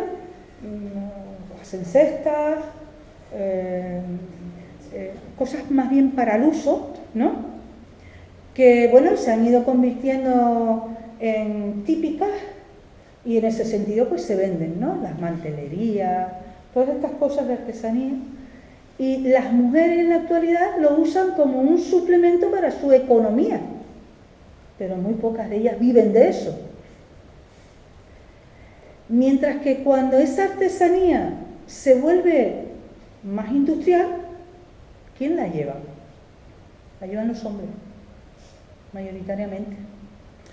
[SPEAKER 5] hacen cestas, cosas más bien para el uso, ¿no? Que, bueno, se han ido convirtiendo en típicas y en ese sentido pues se venden, ¿no? Las mantelerías, todas estas cosas de artesanía. Y las mujeres en la actualidad lo usan como un suplemento para su economía, pero muy pocas de ellas viven de eso. Mientras que cuando esa artesanía se vuelve más industrial, ¿quién la lleva? La llevan los hombres, mayoritariamente.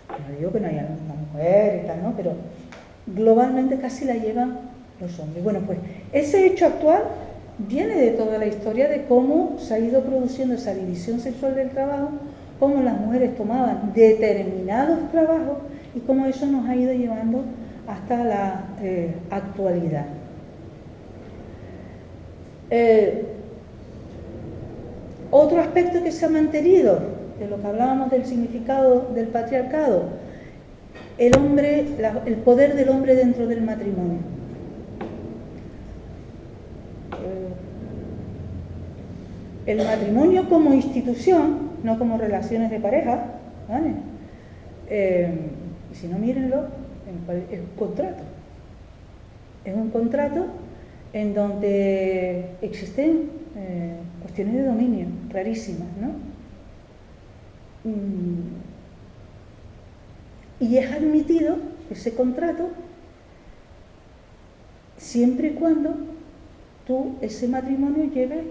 [SPEAKER 5] No digo que no haya una mujer y tal, ¿no? Pero globalmente casi la llevan los hombres. Bueno, pues ese hecho actual viene de toda la historia de cómo se ha ido produciendo esa división sexual del trabajo, cómo las mujeres tomaban determinados trabajos y cómo eso nos ha ido llevando hasta la actualidad. Otro aspecto que se ha mantenido, de lo que hablábamos del significado del patriarcado, el poder del hombre dentro del matrimonio. El matrimonio como institución, no como relaciones de pareja, ¿vale? Si no, mírenlo, es un contrato. Es un contrato en donde existen cuestiones de dominio rarísimas, ¿no? Y es admitido ese contrato siempre y cuando ese matrimonio lleve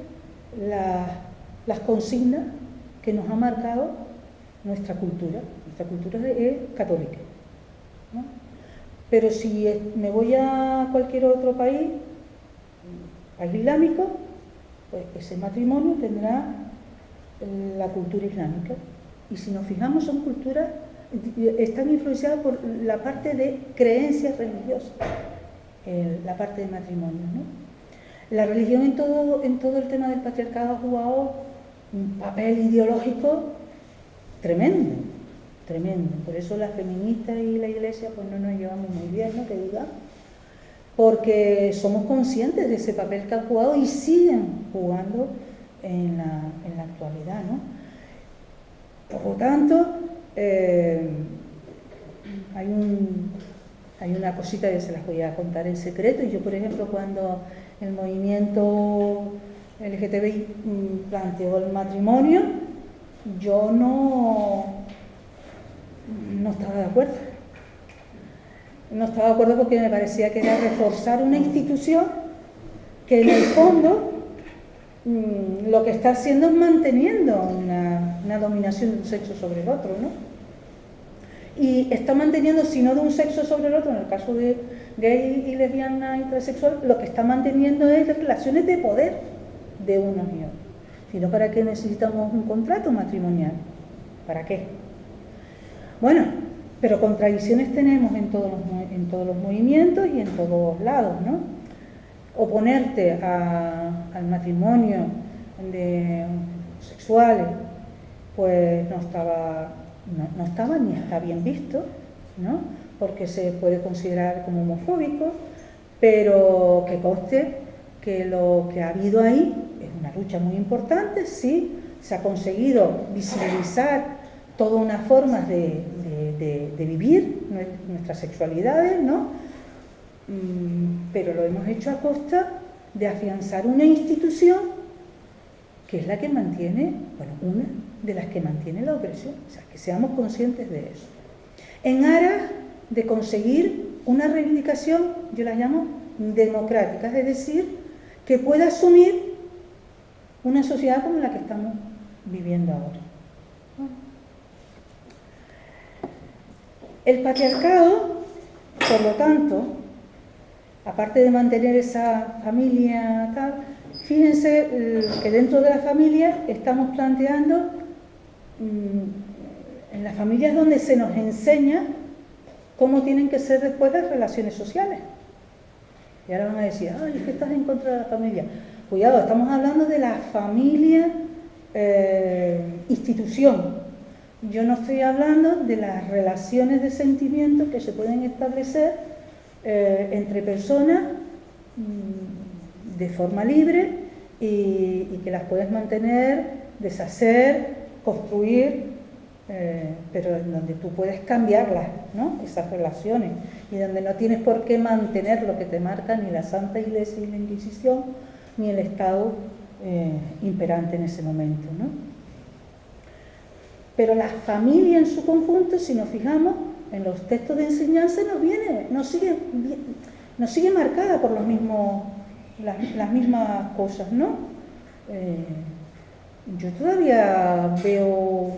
[SPEAKER 5] las consignas que nos ha marcado nuestra cultura. Nuestra cultura es católica, ¿no? Pero si me voy a cualquier otro país islámico, pues ese matrimonio tendrá la cultura islámica. Y si nos fijamos, son culturas, están influenciadas por la parte de creencias religiosas, la parte de matrimonio, ¿no? La religión en todo el tema del patriarcado ha jugado un papel ideológico tremendo, tremendo. Por eso las feministas y la Iglesia pues no nos llevamos muy bien, ¿no? Que diga, porque somos conscientes de ese papel que han jugado y siguen jugando en la actualidad, ¿no? Por lo tanto, hay una cosita que se las voy a contar en secreto. Y yo, por ejemplo, cuando el movimiento LGTBI planteó el matrimonio, yo no estaba de acuerdo. No estaba de acuerdo porque me parecía que era reforzar una institución que en el fondo lo que está haciendo es manteniendo una dominación de un sexo sobre el otro, ¿no? Y está manteniendo, si no de un sexo sobre el otro, en el caso de gay y lesbiana y transexual, lo que está manteniendo es relaciones de poder de unos y otros. Si no, ¿para qué necesitamos un contrato matrimonial? ¿Para qué? Bueno, pero contradicciones tenemos en todos los movimientos y en todos lados, ¿no? Oponerte al matrimonio de homosexuales, pues no estaba ni está bien visto, ¿no? Porque se puede considerar como homofóbico, pero que conste que lo que ha habido ahí es una lucha muy importante. Sí, se ha conseguido visibilizar toda una forma de vivir nuestras sexualidades, ¿no? Pero lo hemos hecho a costa de afianzar una institución que es la que mantiene, bueno, una de las que mantiene la opresión. O sea, que seamos conscientes de eso. En aras de conseguir una reivindicación, yo la llamo democrática, es decir, que pueda asumir una sociedad como la que estamos viviendo ahora. El patriarcado, por lo tanto, aparte de mantener esa familia tal, fíjense que dentro de la familia estamos planteando, en las familias donde se nos enseña cómo tienen que ser después las relaciones sociales. Y ahora van a decir, ay, es que estás en contra de la familia. Cuidado, estamos hablando de la familia institución. Yo no estoy hablando de las relaciones de sentimientos que se pueden establecer entre personas de forma libre y que las puedes mantener, deshacer, construir, pero en donde tú puedes cambiarlas, ¿no? Esas relaciones, y donde no tienes por qué mantener lo que te marca ni la Santa Iglesia y la Inquisición, ni el Estado imperante en ese momento, ¿no? Pero la familia en su conjunto, si nos fijamos en los textos de enseñanza, nos sigue marcada por las mismas cosas, ¿no? Yo todavía veo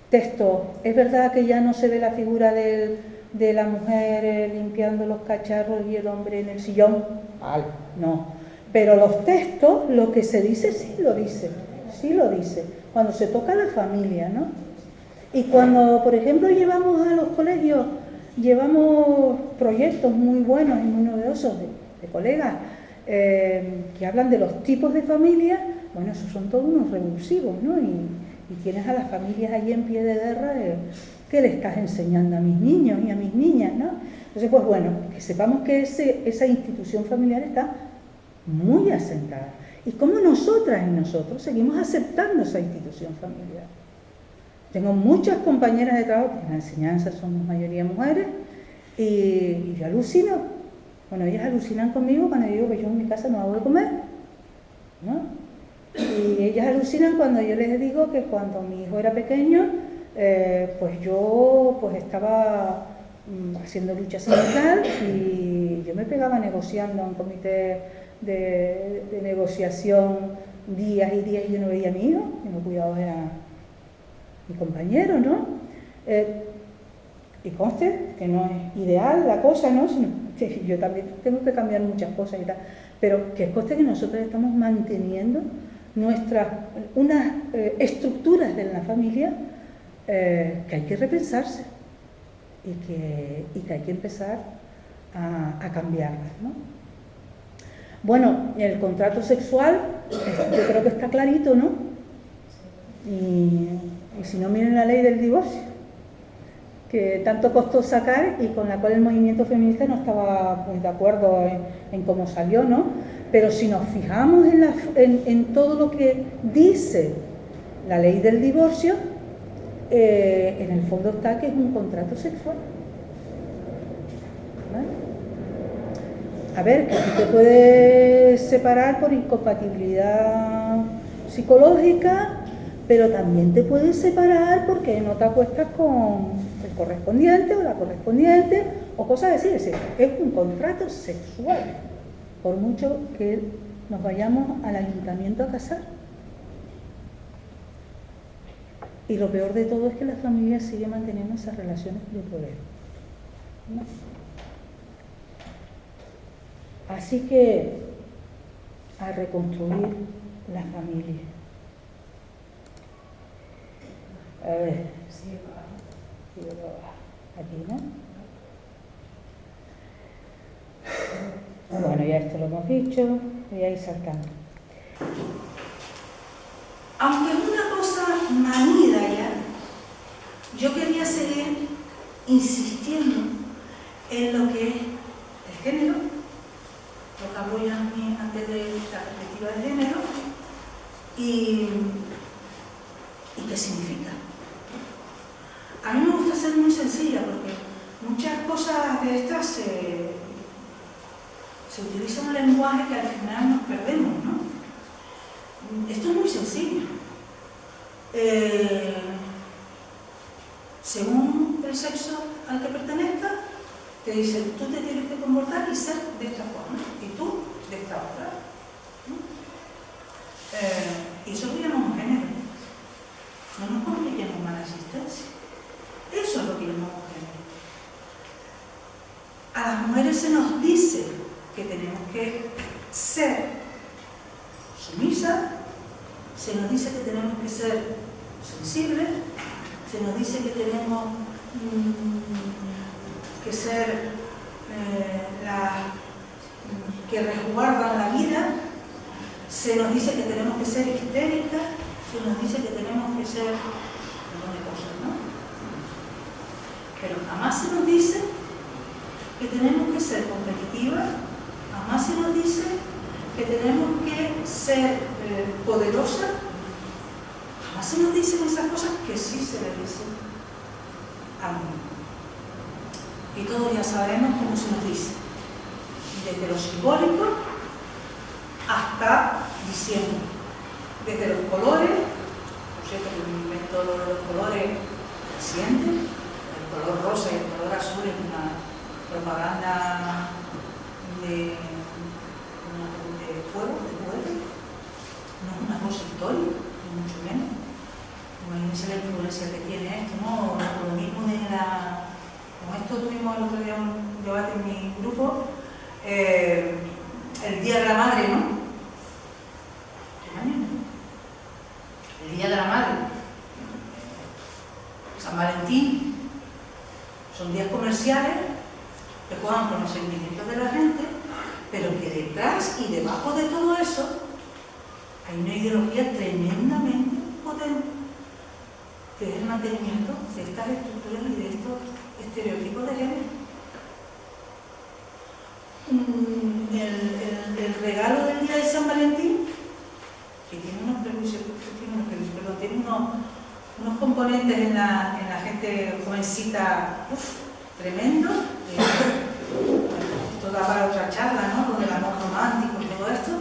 [SPEAKER 5] textos, es verdad que ya no se ve la figura de la mujer limpiando los cacharros y el hombre en el sillón, no, pero los textos, lo que se dice, sí lo dice, cuando se toca la familia, ¿no? Y cuando, por ejemplo, llevamos a los colegios, llevamos proyectos muy buenos y muy novedosos de colegas que hablan de los tipos de familia, bueno, esos son todos unos revulsivos, ¿no? Y tienes a las familias allí en pie de guerra, ¿qué le estás enseñando a mis niños y a mis niñas, ¿no? Entonces, pues bueno, que sepamos que esa institución familiar está muy asentada. Y cómo nosotras y nosotros seguimos aceptando esa institución familiar. Tengo muchas compañeras de trabajo, que en la enseñanza somos mayoría mujeres, y yo alucino. Bueno, ellas alucinan conmigo cuando digo que yo en mi casa no hago de comer, ¿no? Y ellas alucinan cuando yo les digo que cuando mi hijo era pequeño, pues yo estaba haciendo lucha sindical y yo me pegaba negociando en un comité de negociación días y días y yo no veía a mi hijo, y no cuidaba era mi compañero, ¿no? Y conste que no es ideal la cosa, ¿no? Sino que yo también tengo que cambiar muchas cosas y tal, pero que conste que nosotros estamos manteniendo unas estructuras de la familia que hay que repensarse y que hay que empezar a cambiarlas, ¿no? Bueno, el contrato sexual, yo creo que está clarito, ¿no? Y si no, miren la ley del divorcio, que tanto costó sacar y con la cual el movimiento feminista no estaba muy de acuerdo en cómo salió, ¿no? Pero si nos fijamos en todo lo que dice la ley del divorcio, en el fondo está que es un contrato sexual. ¿Vale? A ver, que tú te puedes separar por incompatibilidad psicológica, pero también te puedes separar porque no te acuestas con el correspondiente o la correspondiente o cosas así. Es decir, es un contrato sexual, por mucho que nos vayamos al ayuntamiento a casar. Y lo peor de todo es que la familia sigue manteniendo esas relaciones de poder, ¿no? Así que a reconstruir la familia. A ver, aquí, ¿no? Bueno, ya esto lo hemos dicho, voy a ir saltando.
[SPEAKER 2] Aunque es una cosa manida ya, yo quería seguir insistiendo en lo que es el género, lo que hablo ya antes de la perspectiva de género, y qué significa. A mí me gusta ser muy sencilla porque muchas cosas de estas se utiliza un lenguaje que al final nos perdemos, ¿no? Esto es muy sencillo. Según el sexo al que pertenezcas, te dicen, tú te tienes que comportar y ser de esta forma, y tú de esta otra, ¿no? Y eso lo llamamos género. No nos compliquemos más la existencia. Eso es lo que llamamos género. A las mujeres se nos dice que tenemos que ser sumisas, se nos dice que tenemos que ser sensibles, se nos dice que tenemos que ser las que resguardan la vida, se nos dice que tenemos que ser histéricas, se nos dice que tenemos que ser un montón de cosas, ¿no? Pero jamás se nos dice que tenemos que ser competitivas, jamás se nos dice que tenemos que ser poderosas, jamás se nos dicen esas cosas que sí se le dicen a mí. Y todos ya sabemos cómo se nos dice, desde lo simbólico hasta diciendo, desde los colores, por cierto que me invento lo de los colores recientes, el color rosa y el color azul es una propaganda de fuego, de fuego, no es una cosa histórica, ni mucho menos. Imagínense la influencia que tiene esto, ¿no? Lo mismo de la... Con esto tuvimos el otro día un debate en mi grupo, el Día de la Madre, ¿no? El Día de la Madre, San Valentín, son días comerciales que juegan con los sentimientos de la gente, pero que detrás y debajo de todo eso hay una ideología tremendamente potente, que es el mantenimiento de estas estructuras y de estos estereotipos de género. El regalo del día de San Valentín, que tiene unos prejuicios, tiene unos componentes en la gente jovencita tremendo. Esto da para otra charla, ¿no? Con el amor romántico y todo esto,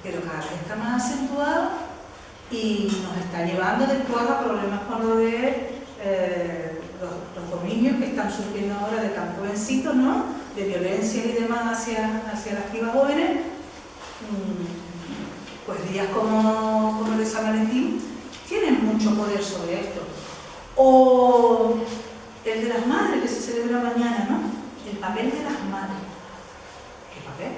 [SPEAKER 2] pero cada vez está más acentuado y nos está llevando después a problemas con lo de los dominios que están surgiendo ahora de tan jovencitos, ¿no? De violencia y demás hacia las pibas jóvenes. Pues días como el de San Valentín tienen mucho poder sobre esto. O el de las madres que se celebra mañana, ¿no? El papel de las madres. ¿Qué papel?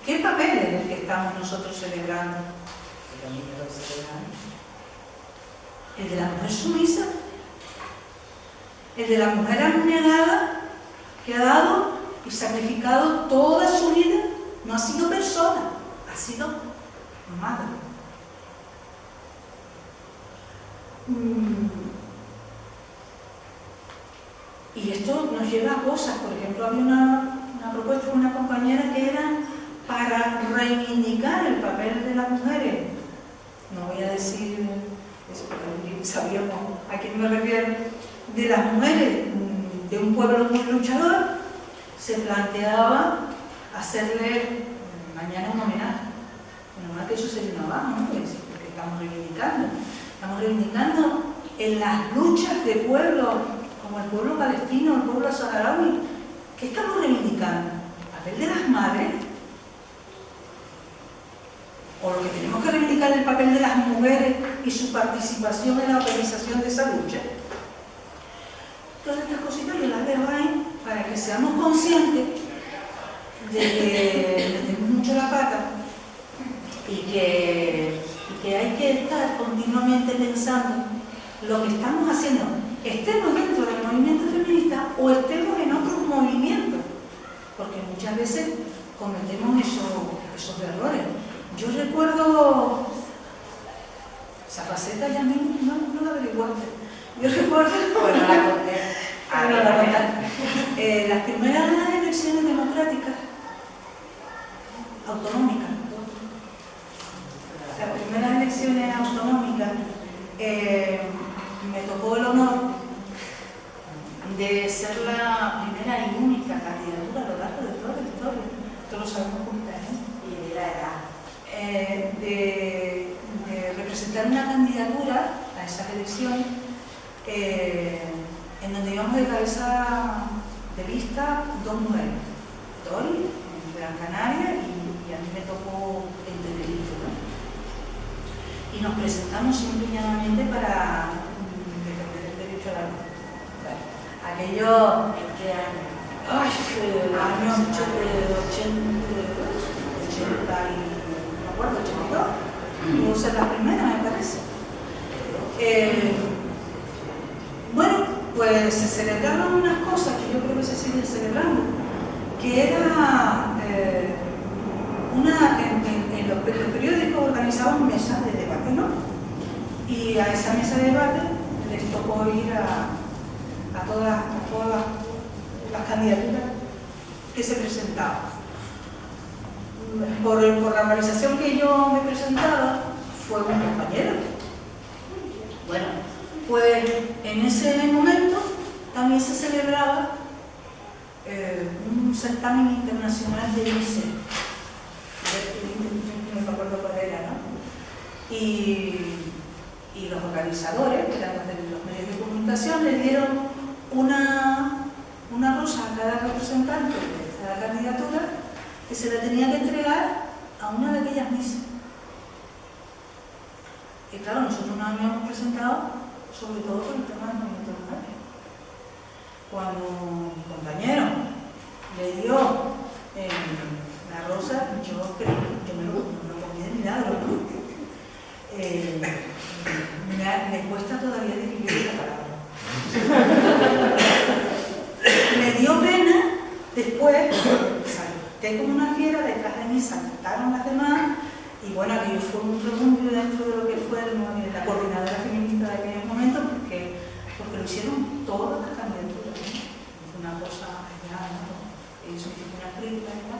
[SPEAKER 2] ¿Qué papel es el que estamos nosotros celebrando? ¿El de la mujer sumisa? ¿El de la mujer abnegada que ha dado y sacrificado toda su vida? No ha sido persona, ha sido madre. Y esto nos lleva a cosas. Por ejemplo, había una propuesta de una compañera que era para reivindicar el papel de las mujeres no voy a decir, sabíamos a quién me refiero, de las mujeres de un pueblo muy luchador, se planteaba hacerle mañana un homenaje. Bueno, que eso sería un avance, ¿no? Porque estamos reivindicando en las luchas de pueblos como el pueblo palestino, el pueblo saharaui. ¿Qué estamos reivindicando? ¿El papel de las madres? ¿O lo que tenemos que reivindicar es el papel de las mujeres y su participación en la organización de esa lucha? Todas estas cositas yo las dejo ahí para que seamos conscientes de que metemos mucho la pata y que hay que estar continuamente pensando lo que estamos haciendo, estemos dentro del movimiento feminista o estemos en otros movimientos, porque muchas veces cometemos esos errores. Yo recuerdo esa faceta, ya no la averiguaste. Yo recuerdo las primeras elecciones democráticas autonómicas. Las primeras elecciones autonómicas me tocó el honor de ser la primera y única candidatura a lo largo de toda la historia. Esto lo sabemos juntas, ¿eh? Y de la edad. De representar una candidatura a esas elecciones en donde íbamos de cabeza de lista dos mujeres, Tori, en Gran Canaria, y a mí me tocó en Tenerife, ¿no? Y nos presentamos empeñadamente para defender el derecho a la luz. Aquello, ¿en qué año? Años 80 y, no me acuerdo, 82. Pudo ser la primera, me parece. Bueno, pues se celebraron unas cosas que yo creo que se siguen celebrando, que era en los periódicos organizaban mesas de debate, ¿no? Y a esa mesa de debate les tocó ir a todas las candidaturas que se presentaban. Por la organización que yo me presentaba, fue un compañero. Bueno, pues en ese momento también se celebraba un certamen internacional de ICE. No me acuerdo cuál era, ¿no? Y los organizadores, que eran los medios de comunicación, le dieron una rosa a cada representante de cada candidatura que se la tenía que entregar a una de aquellas misas. Y claro, nosotros nos habíamos presentado sobre todo por el tema del movimiento de mujeres. Cuando mi compañero le dio la rosa, yo creo que me lo comí de milagro, ¿no? Me cuesta todavía describir la palabra. Me dio pena después, salté como una fiera, detrás de mí saltaron las demás, y bueno, aquello fue un revuelo dentro de lo que fue la coordinadora feminista de aquellos momentos, porque lo hicieron todas las candidaturas, ¿no? Fue una cosa genial, ¿no? Eso fue una crítica, ¿no?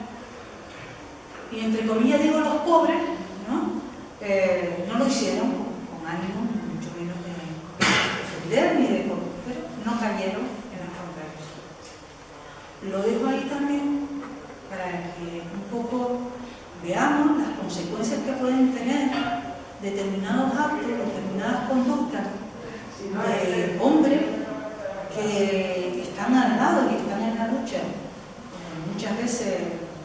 [SPEAKER 2] Y entre comillas digo los pobres, ¿no? No lo hicieron con ánimo, mucho menos de defender ni de pero no cayeron en las contrarias. Lo dejo ahí también para que un poco veamos las consecuencias que pueden tener determinados actos, determinadas conductas de hombres que están al lado y están en la lucha, muchas veces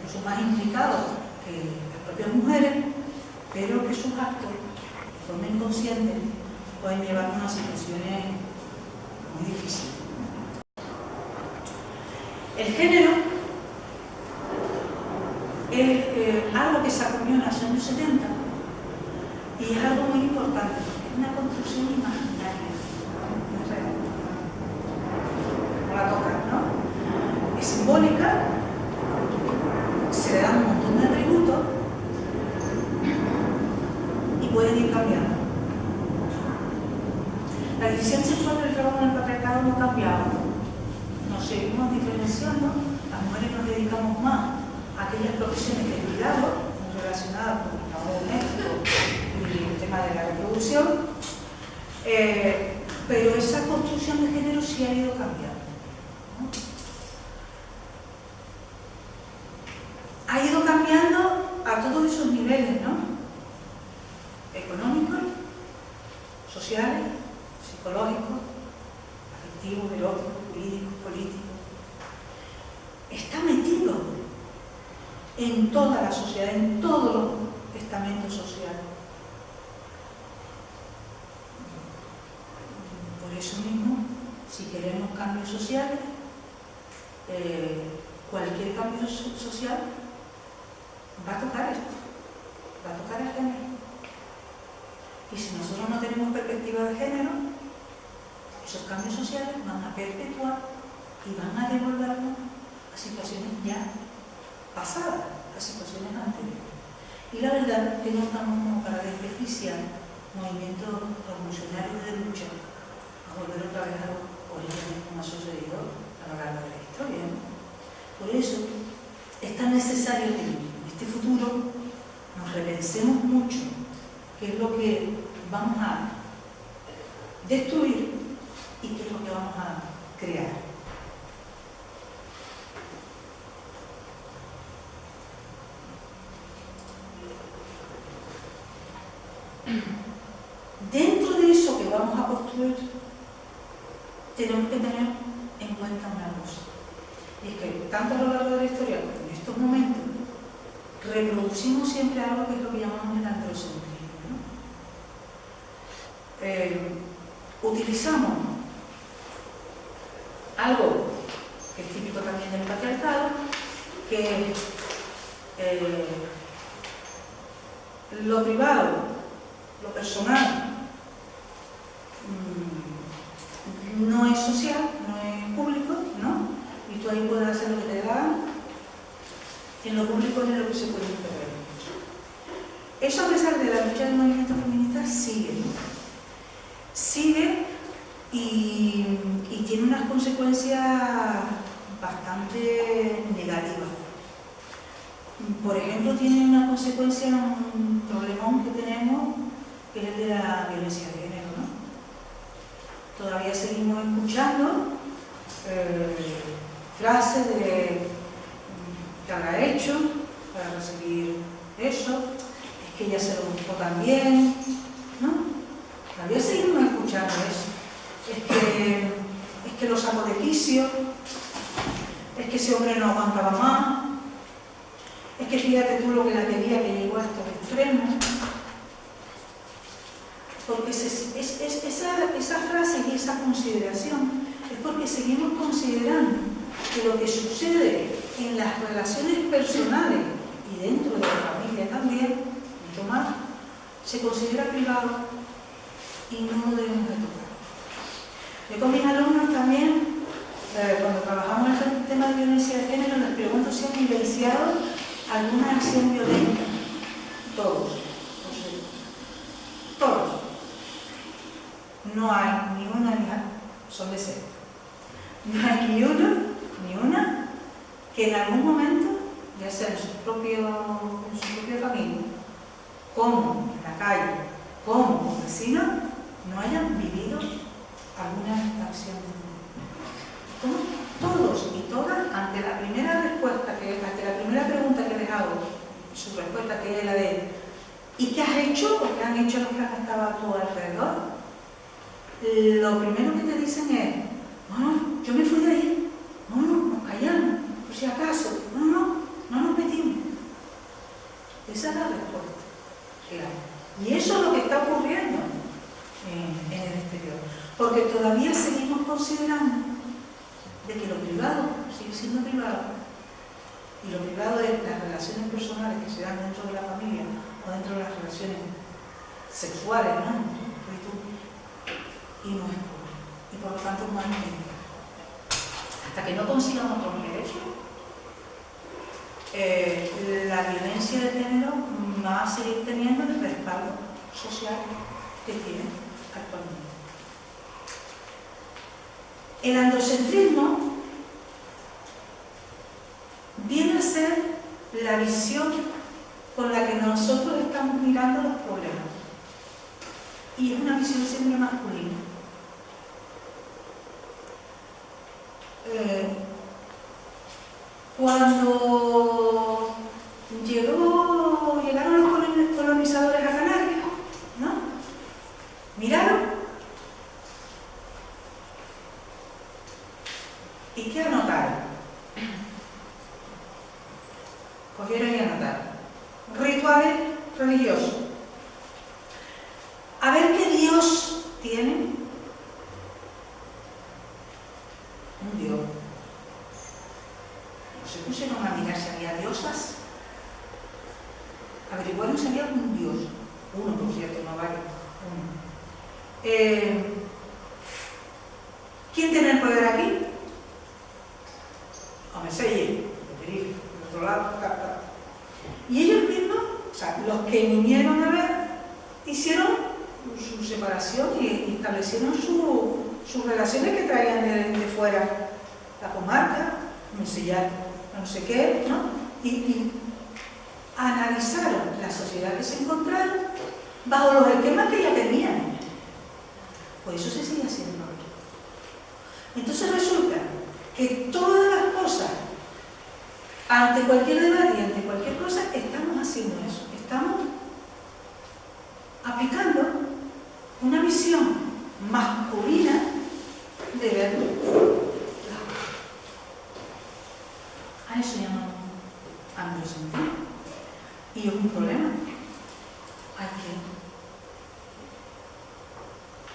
[SPEAKER 2] incluso más implicados que las propias mujeres, pero que sus actos, de forma inconsciente, pueden llevar a unas situaciones muy difíciles. El género es algo que se acuñó en los años 70 y es algo muy importante, porque es una construcción imaginaria, no es real. No la tocan, ¿no? Es simbólica, se le dan un montón de atributos y pueden ir cambiando. La división sexual del trabajo en el patriarcado no ha cambiado. Nos seguimos diferenciando, las mujeres nos dedicamos más aquellas profesiones de cuidado relacionadas con el trabajo doméstico y el tema de construcción, pero esa construcción de género sí ha ido cambiando, ¿no? Ha ido cambiando a todos esos niveles, ¿no? Económicos, sociales, psicológicos, afectivos, eróticos, jurídicos, políticos. Está metido en toda la sociedad, en todos los estamentos sociales. Por eso mismo, si queremos cambios sociales, cualquier cambio social va a tocar esto, va a tocar el género. Y si nosotros no tenemos perspectiva de género, esos cambios sociales van a perpetuar y van a devolvernos a situaciones ya pasadas, a situaciones anteriores. Y la verdad es que no estamos como para despreciar movimientos revolucionarios de lucha a volver otra vez a los orígenes como ha sucedido a lo largo de la historia, ¿no? Por eso es tan necesario que en este futuro nos repensemos mucho qué es lo que vamos a destruir y qué es lo que vamos a crear. Dentro de eso que vamos a construir, tenemos que tener en cuenta una cosa. Y es que tanto a lo largo de la historia como en estos momentos, reproducimos siempre algo que es lo que llamamos el androcentrismo, ¿no? Utilizamos algo que es típico también del patriarcado, que lo privado, lo personal, no es social, no es público, ¿no? Y tú ahí puedes hacer lo que te dé la gana. En lo público es en lo que se puede intervenir. Eso, a pesar de la lucha del movimiento feminista, sigue, ¿no? Sigue y tiene unas consecuencias bastante negativas. Por ejemplo, tiene una consecuencia, un problemón que tenemos, que es el de la violencia de género, ¿no? Todavía seguimos escuchando frases de que habrá hecho para recibir eso, es que ella se lo buscó también, ¿no? Todavía seguimos escuchando eso. Es que lo sacó de quicio, es que ese hombre no aguantaba más, es que fíjate tú lo que la quería, que llegó a estos extremos. Porque esa frase y esa consideración es porque seguimos considerando que lo que sucede en las relaciones personales y dentro de la familia también, mucho más, se considera privado y no lo debemos de tocar. Yo con mis alumnos también, cuando trabajamos en el tema de violencia de género, les pregunto si han vivenciado alguna acción violenta. Todos. Todos. No hay ni una, son de cero. No hay ni una que en algún momento, ya sea en su propia familia, como en la calle, como vecinos, no hayan vivido alguna acción de género. Todos y todas, ante la primera respuesta, ante la primera pregunta que les hago, su respuesta que es la de ¿y qué has hecho? ¿O qué han hecho los que han estado a tu alrededor? Lo primero que te dicen es, bueno, yo me fui de ahí, no, nos callamos, por si acaso, no nos metimos. Esa es la respuesta que hay. Y eso es lo que está ocurriendo en el exterior. Porque todavía seguimos considerando de que lo privado sigue siendo privado. Y lo privado es las relaciones personales que se dan dentro de la familia o dentro de las relaciones sexuales, ¿no? Y no es público. Y por lo tanto no hay medida. Hasta que no consigamos romper eso, la violencia de género va a seguir teniendo el respaldo social que tiene actualmente. El androcentrismo viene a ser la visión con la que nosotros estamos mirando los problemas. y es una visión siempre masculina. Cuando llegaron los colonizadores a Canarias, ¿no? Miraron y ¿qué anotaron? Cogieron y anotaron rituales religiosos. A ver qué Dios tienen. Un Dios. Se pusieron a mirar si había diosas. Averiguaron si había un Dios. Uno, por cierto, no varios. Uno. ¿Quién tiene el poder aquí? Omeseye, el otro lado. Y ellos mismos, o sea, los que vinieron a ver, hicieron su separación y establecieron sus relaciones que traían de fuera, la comarca, no sé qué, ¿no? Y analizaron la sociedad que se encontraron bajo los esquemas que ya tenían. Pues eso se sigue haciendo. Entonces resulta que todas las cosas, ante cualquier debate y ante cualquier cosa, estamos haciendo eso. Estamos aplicando una visión masculina de ver a eso llamamos androcentrismo. Y es un problema. Hay que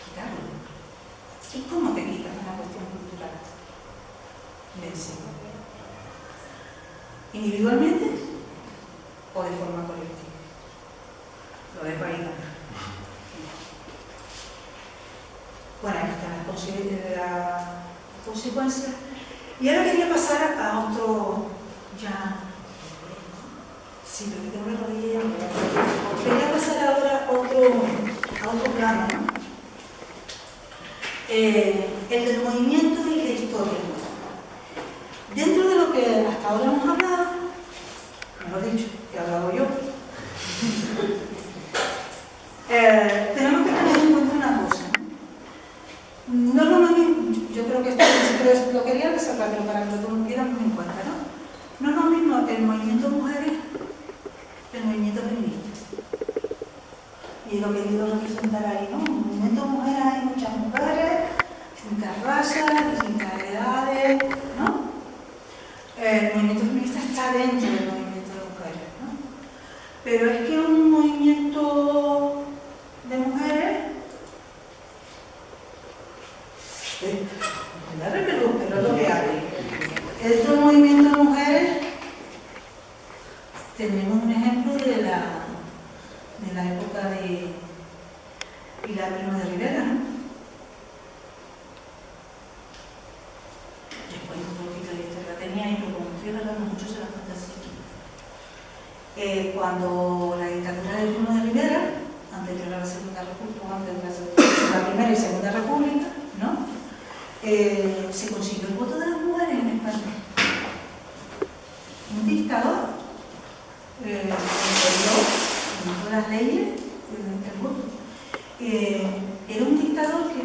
[SPEAKER 2] quitarlo. ¿Y cómo te quitas una cuestión cultural? Le enseño. ¿Individualmente o de forma colectiva? Lo dejo ahí también. Bueno, aquí están las consecuencias. Y ahora quería pasar a otro, ya, sí, porque tengo la rodilla ya. Quería pasar ahora a otro plano, ¿no? El del movimiento y la historia. Dentro de lo que hasta ahora hemos hablado, mejor dicho, que he hablado yo, tenemos que tener en cuenta una cosa. No es lo mismo, yo creo que esto lo quería resaltar, pero para que lo tuvieran en cuenta, ¿no? No es lo mismo el movimiento de mujeres que el movimiento feminista. Y lo que he querido representar ahí, ¿no? En el movimiento de mujeres hay muchas mujeres, distintas razas, distintas edades, ¿no? El movimiento feminista está dentro del movimiento de mujeres, ¿no? Pero es que un movimiento de mujeres pero es lo que hay. Dentro del movimiento de mujeres tenemos un ejemplo de la época de Pilar Primo de Rivera, ¿no? Después un poquito de historia la tenía y como estoy hablando mucho se las cuenta así. Cuando la dictadura de Primo de Rivera, anterior a la Segunda República, antes de la Primera y Segunda República, ¿no? Se consiguió el voto de las mujeres en España. Un dictador impuso las leyes del voto. Era un dictador que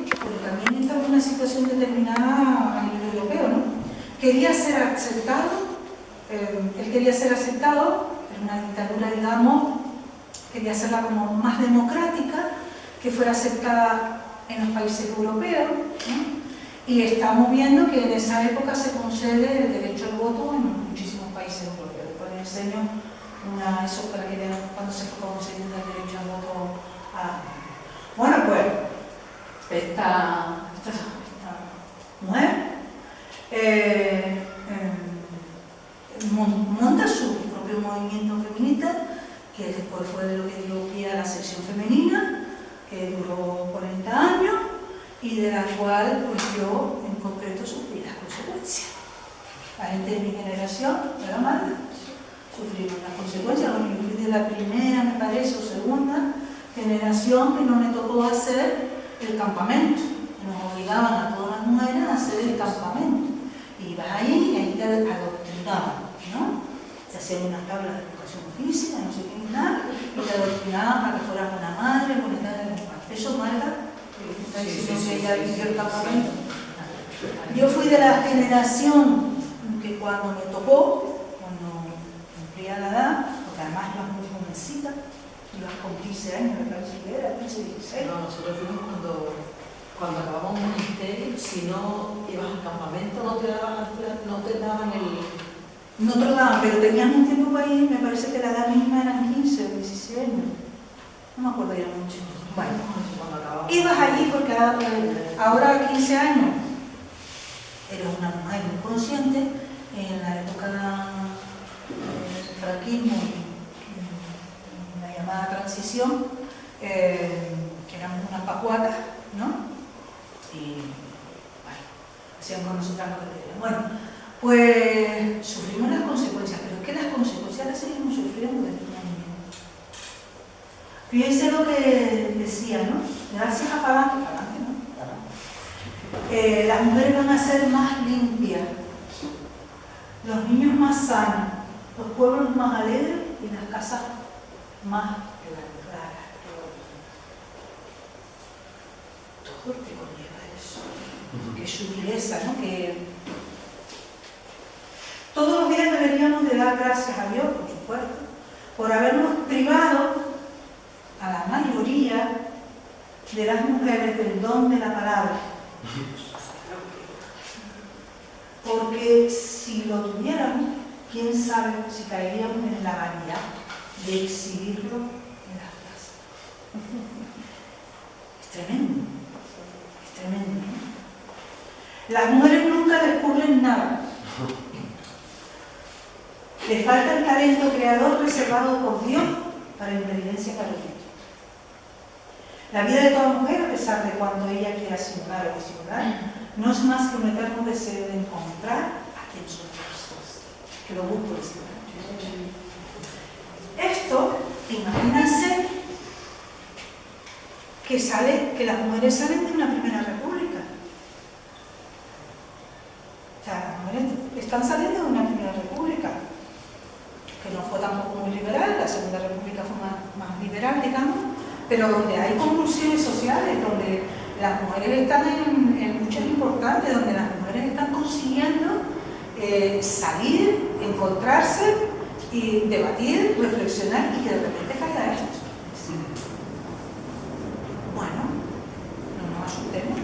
[SPEAKER 2] también estaba en una situación determinada a nivel europeo, ¿no? Quería ser aceptado, él quería ser aceptado, era una dictadura, digamos, quería hacerla como más democrática, que fuera aceptada en los países europeos, ¿no? Y estamos viendo que en esa época se concede el derecho al voto en muchísimos países europeos. Después les enseño eso para que vean cuando se fue concediendo el derecho al voto a... Bueno, pues, esta mujer monta su propio movimiento feminista, que después fue lo que dio pie a la sección femenina, que duró 40 años, y de la cual pues yo en concreto sufrí las consecuencias. La gente de mi generación, de la madre, sufrimos las consecuencias. Bueno, yo fui de la primera, me parece, o segunda generación que no me tocó hacer el campamento. Nos obligaban a todas las mujeres a hacer el campamento. Y ibas ahí y ahí te adoctrinaban, ¿no? Te hacían unas tablas de educación física, no sé qué ni nada, y te adoctrinaban para que fueras buena madre, buena tal. Eso eso, Marta, que está diciendo que ella vivió el campamento. Yo fui de la generación que cuando me tocó, cuando cumplía la edad, porque además ibas muy jovencita, ibas con 15 años, me parece que era, 15, 16.
[SPEAKER 8] No, nosotros fuimos cuando acabamos un ministerio, si no ibas al campamento no te daban el...
[SPEAKER 2] No te lo daban, pero tenían un tiempo para ir, me parece que la edad mínima eran 15 o 16 años. No me acuerdo ya mucho. Bueno, ibas allí porque ahora a 15 años eres una mujer muy consciente. En la época del franquismo y la llamada transición, éramos unas pajuatas, ¿no? Y bueno, hacían con nosotras lo que querían. Bueno, pues sufrimos las consecuencias, pero es que las consecuencias las seguimos sufriendo desde una niñez. Fíjense lo que decía, ¿no? Gracias a Palante, ¿no? Las mujeres van a ser más limpias, los niños más sanos, los pueblos más alegres y las casas más claras. Todo lo que conlleva eso, que sutileza, ¿no? Que todos los días deberíamos de dar gracias a Dios, por supuesto, por habernos privado a la mayoría de las mujeres del don de la palabra. Porque si lo tuviéramos, quién sabe si caeríamos en la vanidad de exhibirlo en las plazas. Es tremendo, es tremendo, ¿no? Las mujeres nunca descubren nada. Le falta el talento creador reservado por Dios para la inteligencia carolina. La vida de toda mujer, a pesar de cuando ella quiera simular o disimular, no es más que un eterno deseo de encontrar a quien son personas, que lo busco disimular. Esto, imagínense que las mujeres salen de una primera república. O sea, las mujeres están saliendo de una primera república, que no fue tampoco muy liberal, la segunda república fue más liberal, digamos, pero donde hay convulsiones sociales, donde las mujeres están en luchas importantes, donde las mujeres están consiguiendo salir, encontrarse y debatir, reflexionar y que de repente caiga esto. Sí. Bueno, no nos asustemos.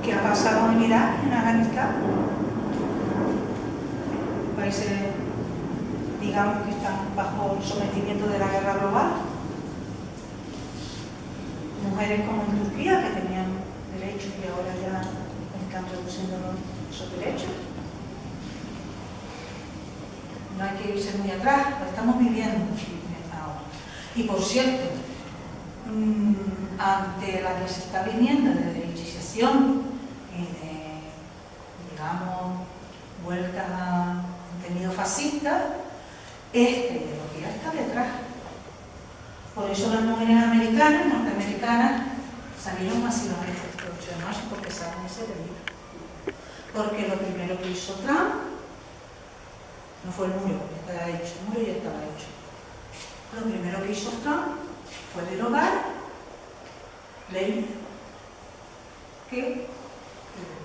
[SPEAKER 2] ¿Qué ha pasado en Irak, en Afganistán? Países, digamos, que están bajo el sometimiento de la guerra global. Mujeres como en Turquía, que tenían derechos y ahora ya están reduciendo esos derechos. No hay que irse muy atrás, lo estamos viviendo ahora. Y por cierto, ante la que se está viniendo de derechización y de, digamos, vueltas a contenido fascista, de lo que ya está detrás. Por eso las mujeres americanas, norteamericanas, salieron masivamente el 8 de marzo porque saben ese peligro. Porque lo primero que hizo Trump no fue el muro, ya estaba hecho, el muro ya estaba hecho. Lo primero que hizo Trump fue derogar leyes que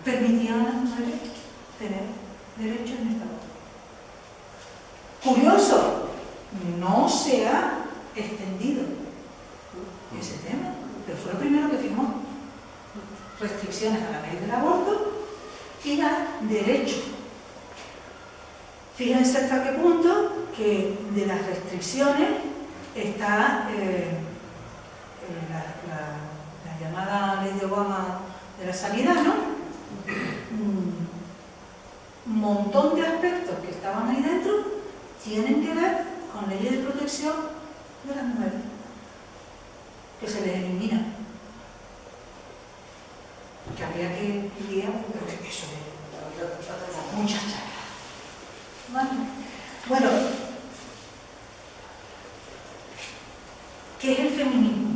[SPEAKER 2] permitían a las mujeres tener derechos en Estados Unidos. Curioso, no se ha extendido ese tema, pero fue lo primero que firmó. Restricciones a la ley del aborto y a derechos. Fíjense hasta qué punto que de las restricciones está la llamada ley de Obama de la sanidad, ¿no? Un montón de aspectos que estaban ahí dentro tienen que ver con leyes de protección de las mujeres, que se les elimina. Que habría que lidiar, pero eso es muchas tareas. Bueno, ¿qué es el feminismo?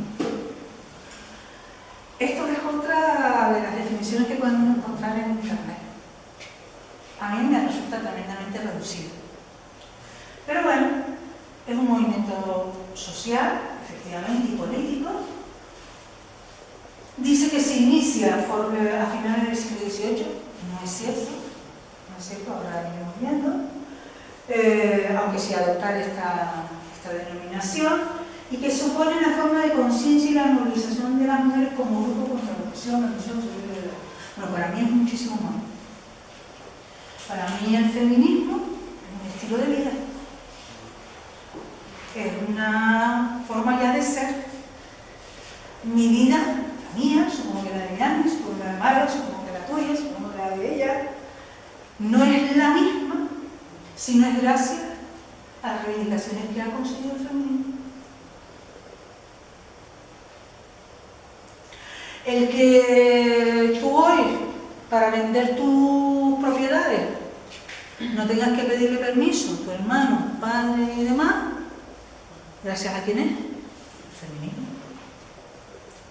[SPEAKER 2] Esto es otra de las definiciones que podemos encontrar en internet. A mí me resulta tremendamente reducido. Pero bueno, es un movimiento social, efectivamente, efectivamente, y político. Dice que se inicia a finales del siglo XVIII, no es cierto, ahora iremos viendo, aunque se adoptara esta denominación, y que supone una forma de conciencia y la movilización de las mujeres como grupo contra la opresión, bueno, para mí es muchísimo más. Para mí el feminismo es un estilo de vida, es una forma ya de ser. Mi vida, la mía, supongo que la de Yanni, supongo que la de Mara, supongo que la tuya, supongo que la de ella, no es la misma, sino es gracias a las reivindicaciones que ha conseguido el feminismo. El que tú hoy, para vender tus propiedades, no tengas que pedirle permiso a tu hermano, padre y demás, ¿gracias a quién es? El feminismo.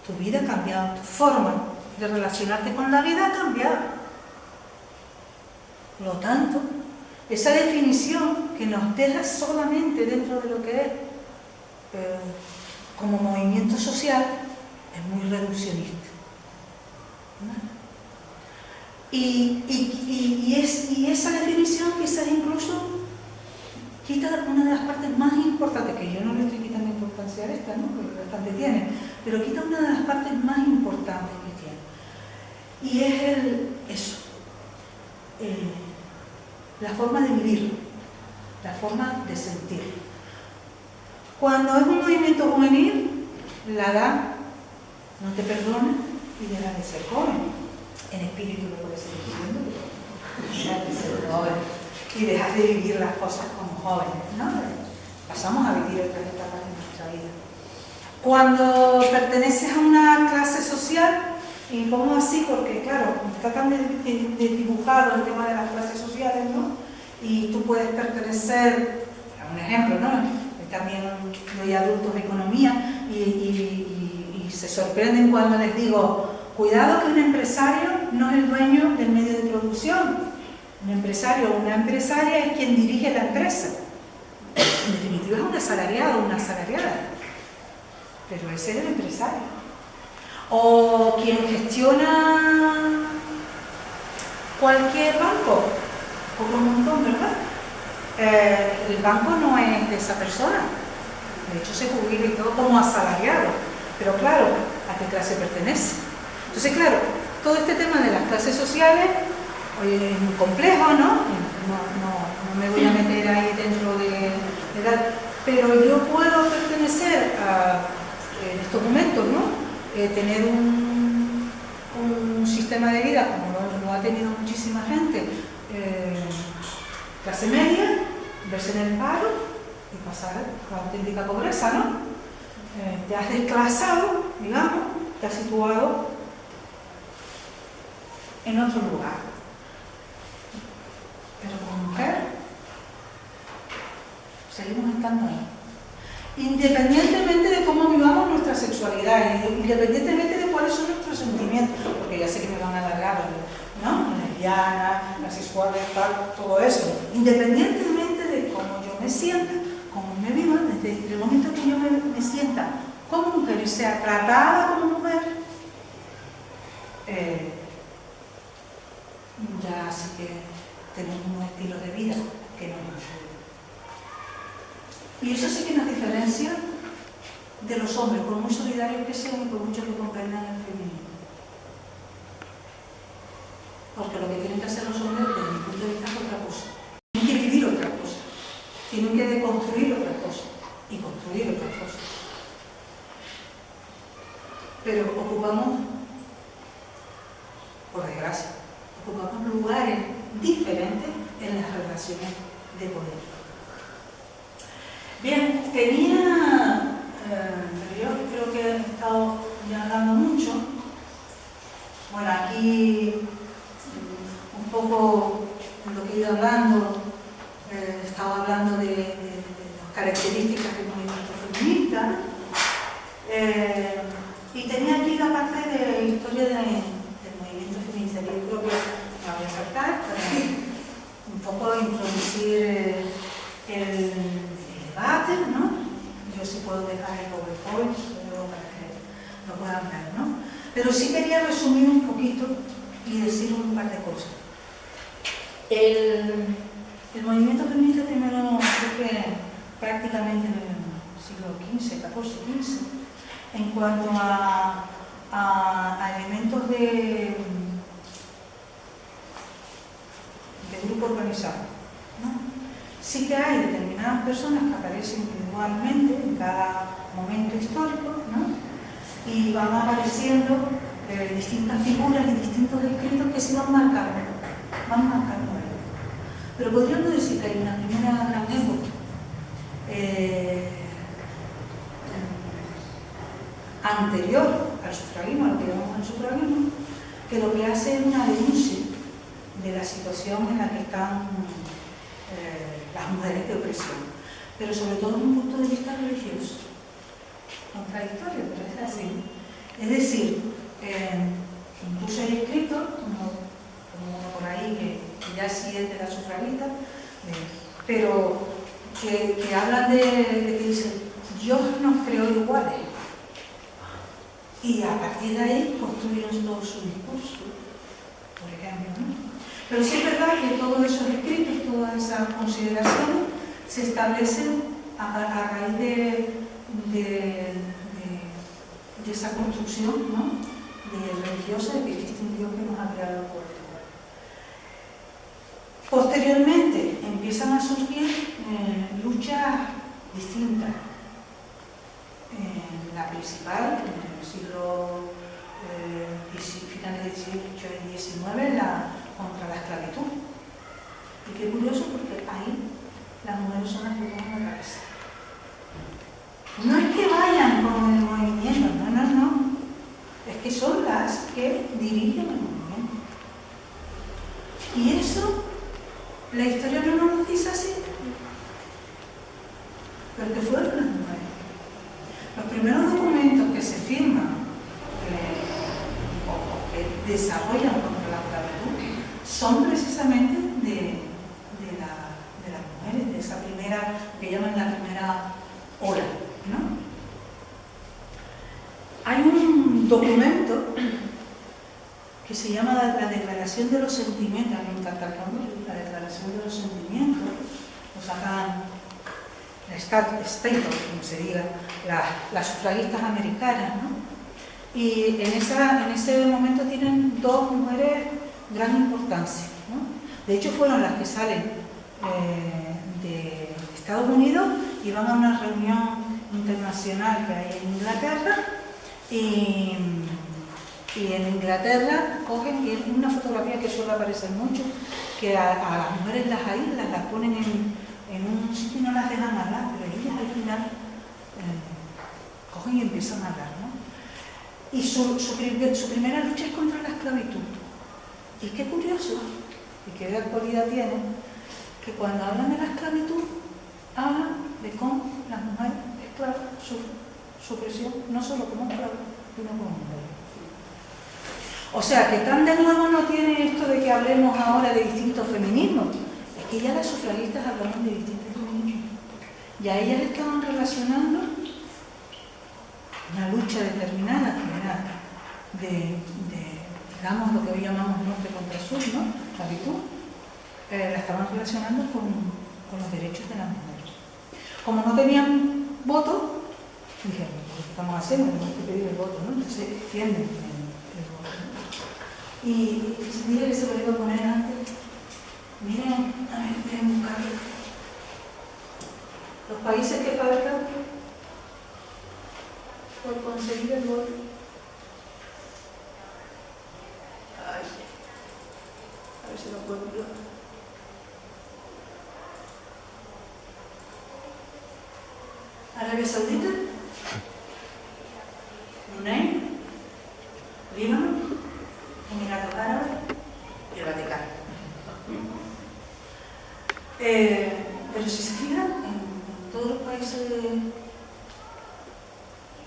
[SPEAKER 2] Tu vida ha cambiado, tu forma de relacionarte con la vida ha cambiado. Por lo tanto, esa definición que nos deja solamente dentro de lo que es como movimiento social es muy reduccionista. Y esa definición quizás incluso quita una de las partes más importantes, que yo no le estoy quitando importancia a esta, ¿no? Porque bastante tiene, pero quita una de las partes más importantes que tiene. Y es la forma de vivir, la forma de sentir. Cuando es un movimiento juvenil, la edad no te perdona y dejas de ser joven. En espíritu lo puedes seguir diciendo, pero dejas de ser joven y dejas de vivir las cosas como jóvenes, ¿no? Pasamos a vivir otras etapas de nuestra vida. Cuando perteneces a una clase social, y pongo así porque, claro, está tan desdibujado el tema de las clases sociales, ¿no? Y tú puedes pertenecer, a un ejemplo, ¿no? También doy a adultos economía y se sorprenden cuando les digo, cuidado que un empresario no es el dueño del medio de producción. Un empresario o una empresaria es quien dirige la empresa. En definitiva es un asalariado o una asalariada. Pero ese es el empresario. O quien gestiona cualquier banco, por un montón, ¿verdad? El banco no es de esa persona. De hecho se jubila y todo como asalariado. Pero claro, ¿a qué clase pertenece? Entonces, claro, todo este tema de las clases sociales es muy complejo, ¿no? No me voy a meter ahí dentro de edad, pero yo puedo pertenecer en estos momentos, ¿no? Tener un sistema de vida como lo ha tenido muchísima gente, clase media, verse en el paro y pasar la auténtica pobreza, ¿no? Te has desclasado, digamos, te has situado en otro lugar. Pero como mujer, seguimos estando ahí. Independientemente de cómo vivamos nuestra sexualidad, independientemente de cuáles son nuestros sentimientos, porque ya sé que me van a alargar, ¿no? La lesbiana, la sexual, todo eso. Independientemente de cómo yo me sienta, cómo me viva, desde el momento que yo me sienta como mujer y sea tratada como mujer, ya sí que tenemos un estilo de vida que nos influye. Y eso sí que nos diferencia de los hombres, por muy solidarios que sean y por mucho que comprendan el feminismo. Porque lo que tienen que hacer los hombres, desde mi punto de vista, es otra cosa. Tienen que vivir otra cosa. Tienen que deconstruir otra cosa y construir otra cosa. Pero ocupamos, por desgracia, ocupamos lugares diferentes en las relaciones de poder. Bien, tenía, yo creo que he estado ya hablando mucho. Bueno, aquí un poco lo que he ido hablando, estaba hablando de las características del movimiento feminista, y tenía aquí la parte de historia del movimiento feminista, que yo creo que la voy a saltar para un poco introducir el debate, ¿no? Yo ver si puedo dejar el PowerPoint para que lo puedan ver, ¿no? Pero sí quería resumir un poquito y decir un par de cosas. El movimiento feminista primero, creo que prácticamente en el siglo XV, XIV, XV, en cuanto a elementos de grupo organizado, ¿no? Sí que hay determinadas personas que aparecen individualmente en cada momento histórico, ¿no? Y van apareciendo distintas figuras y distintos escritos que se van marcando algo. Pero podríamos decir que hay una primera gran época anterior al sufragismo, a lo que llamamos el sufragismo, que lo que hace es una denuncia de la situación en la que están las mujeres de opresión, pero sobre todo desde un punto de vista religioso. Contradictorio, pero es así. Es decir, incluso hay escritos, como por ahí, que ya sí es de la sufragista, pero que hablan de que dicen, Dios nos creó iguales. Y a partir de ahí construyen todo su discurso, por ejemplo, ¿no? Pero sí es verdad que todos esos escritos, todas esas consideraciones se establecen a raíz de esa construcción, ¿no? De religiosa, de que existe un Dios que nos ha creado por igual. Posteriormente empiezan a surgir luchas distintas. La principal, en el siglo finales del XVIII y XIX, contra la esclavitud. Y qué curioso, porque ahí las mujeres son las que toman la cabeza. No es que vayan con el movimiento, no. Es que son las que dirigen el movimiento. Y eso, la historia no nos lo dice así. Pero que fueron las mujeres. Los primeros documentos que se firman o que desarrollan contra la esclavitud son precisamente de las mujeres, de esa primera, que llaman la primera ola, ¿no? Hay un documento que se llama la Declaración de los Sentimientos, me encanta el nombre, la Declaración de los Sentimientos, lo sacan como se diga, las sufragistas americanas, ¿no? Y en ese momento tienen dos mujeres de gran importancia, ¿no? De hecho fueron las que salen de Estados Unidos y van a una reunión internacional que hay en Inglaterra y en Inglaterra cogen, y es una fotografía que suele aparecer mucho, que a las mujeres las aíslan, las ponen en un sitio y no las dejan hablar, pero ellas al final cogen y empiezan a hablar, ¿no? Y su primera lucha es contra la esclavitud. Y qué curioso, y qué actualidad tiene, que cuando hablan de la esclavitud, hablan de cómo las mujeres esclavas sufren su opresión, no solo como esclavas, sino como mujeres. O sea, que tan de nuevo no tiene esto de que hablemos ahora de distintos feminismos. Es que ya las sufragistas hablaban de distintos feminismos. Ya ellas estaban relacionando una lucha determinada que era digamos, lo que hoy llamamos norte contra sur, ¿no? Esclavitud, la estaban relacionando con los derechos de las mujeres. Como no tenían voto, dijeron, ¿qué estamos haciendo? Tenemos que pedir el voto, ¿no? Entonces defienden el voto, ¿no? Y mire que se lo iba a poner antes. Miren, a ver, miren buscarlo. Los países que faltan por conseguir el voto. Ay, a ver si lo puedo ver. Arabia Saudita, Brunei, Líbano, Emiratos Árabes y el Vaticano. Pero si se fijan, en todos los países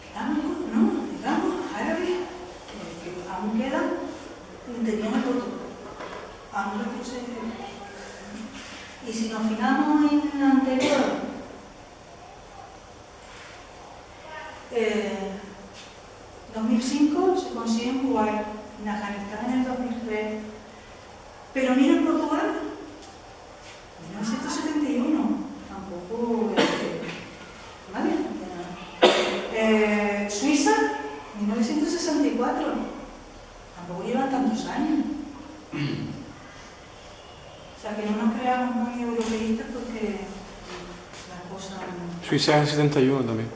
[SPEAKER 2] digamos, árabes, que aún quedan, tenían el voto. Aún no. Y si nos fijamos en el anterior, 2005 se consiguió en Kuwait, en Afganistán en el 2003. Pero mira en Portugal, 1971, tampoco... ¿Vale? Suiza, 1964, tampoco llevan tantos años. O sea, que no nos creamos muy europeístas porque las cosas...
[SPEAKER 9] Suiza es el 71 también.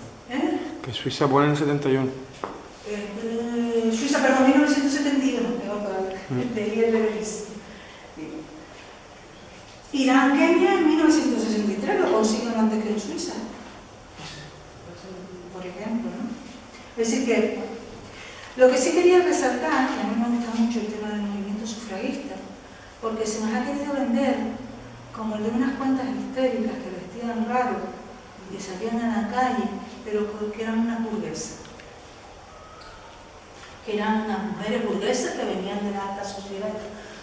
[SPEAKER 9] Que Suiza pone en el 71.
[SPEAKER 2] Suiza, perdón, 1971, de Belice. Irán, Kenia en 1963, lo consiguen antes que en Suiza. Por ejemplo, ¿no? Es decir que lo que sí quería resaltar, que a mí me gusta mucho el tema del movimiento sufragista, porque se nos ha querido vender como el de unas cuantas histéricas que vestían raro y que salían a la calle, pero que eran unas burguesas. Que eran unas mujeres burguesas que venían de la alta sociedad.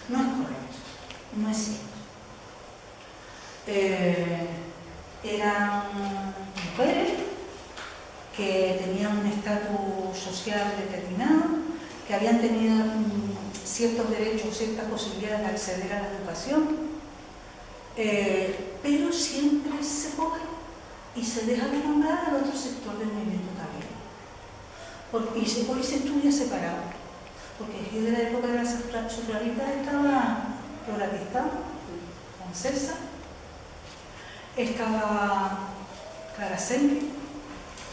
[SPEAKER 2] No es correcto, no es cierto. Eran mujeres que tenían un estatus social determinado, que habían tenido ciertos derechos, ciertas posibilidades de acceder a la educación, pero siempre se coge y se deja de nombrar al otro sector del movimiento también. Y se estudia separado, porque desde la época de las sufragistas estaba Floratista, francesa, estaba Clara Zetkin,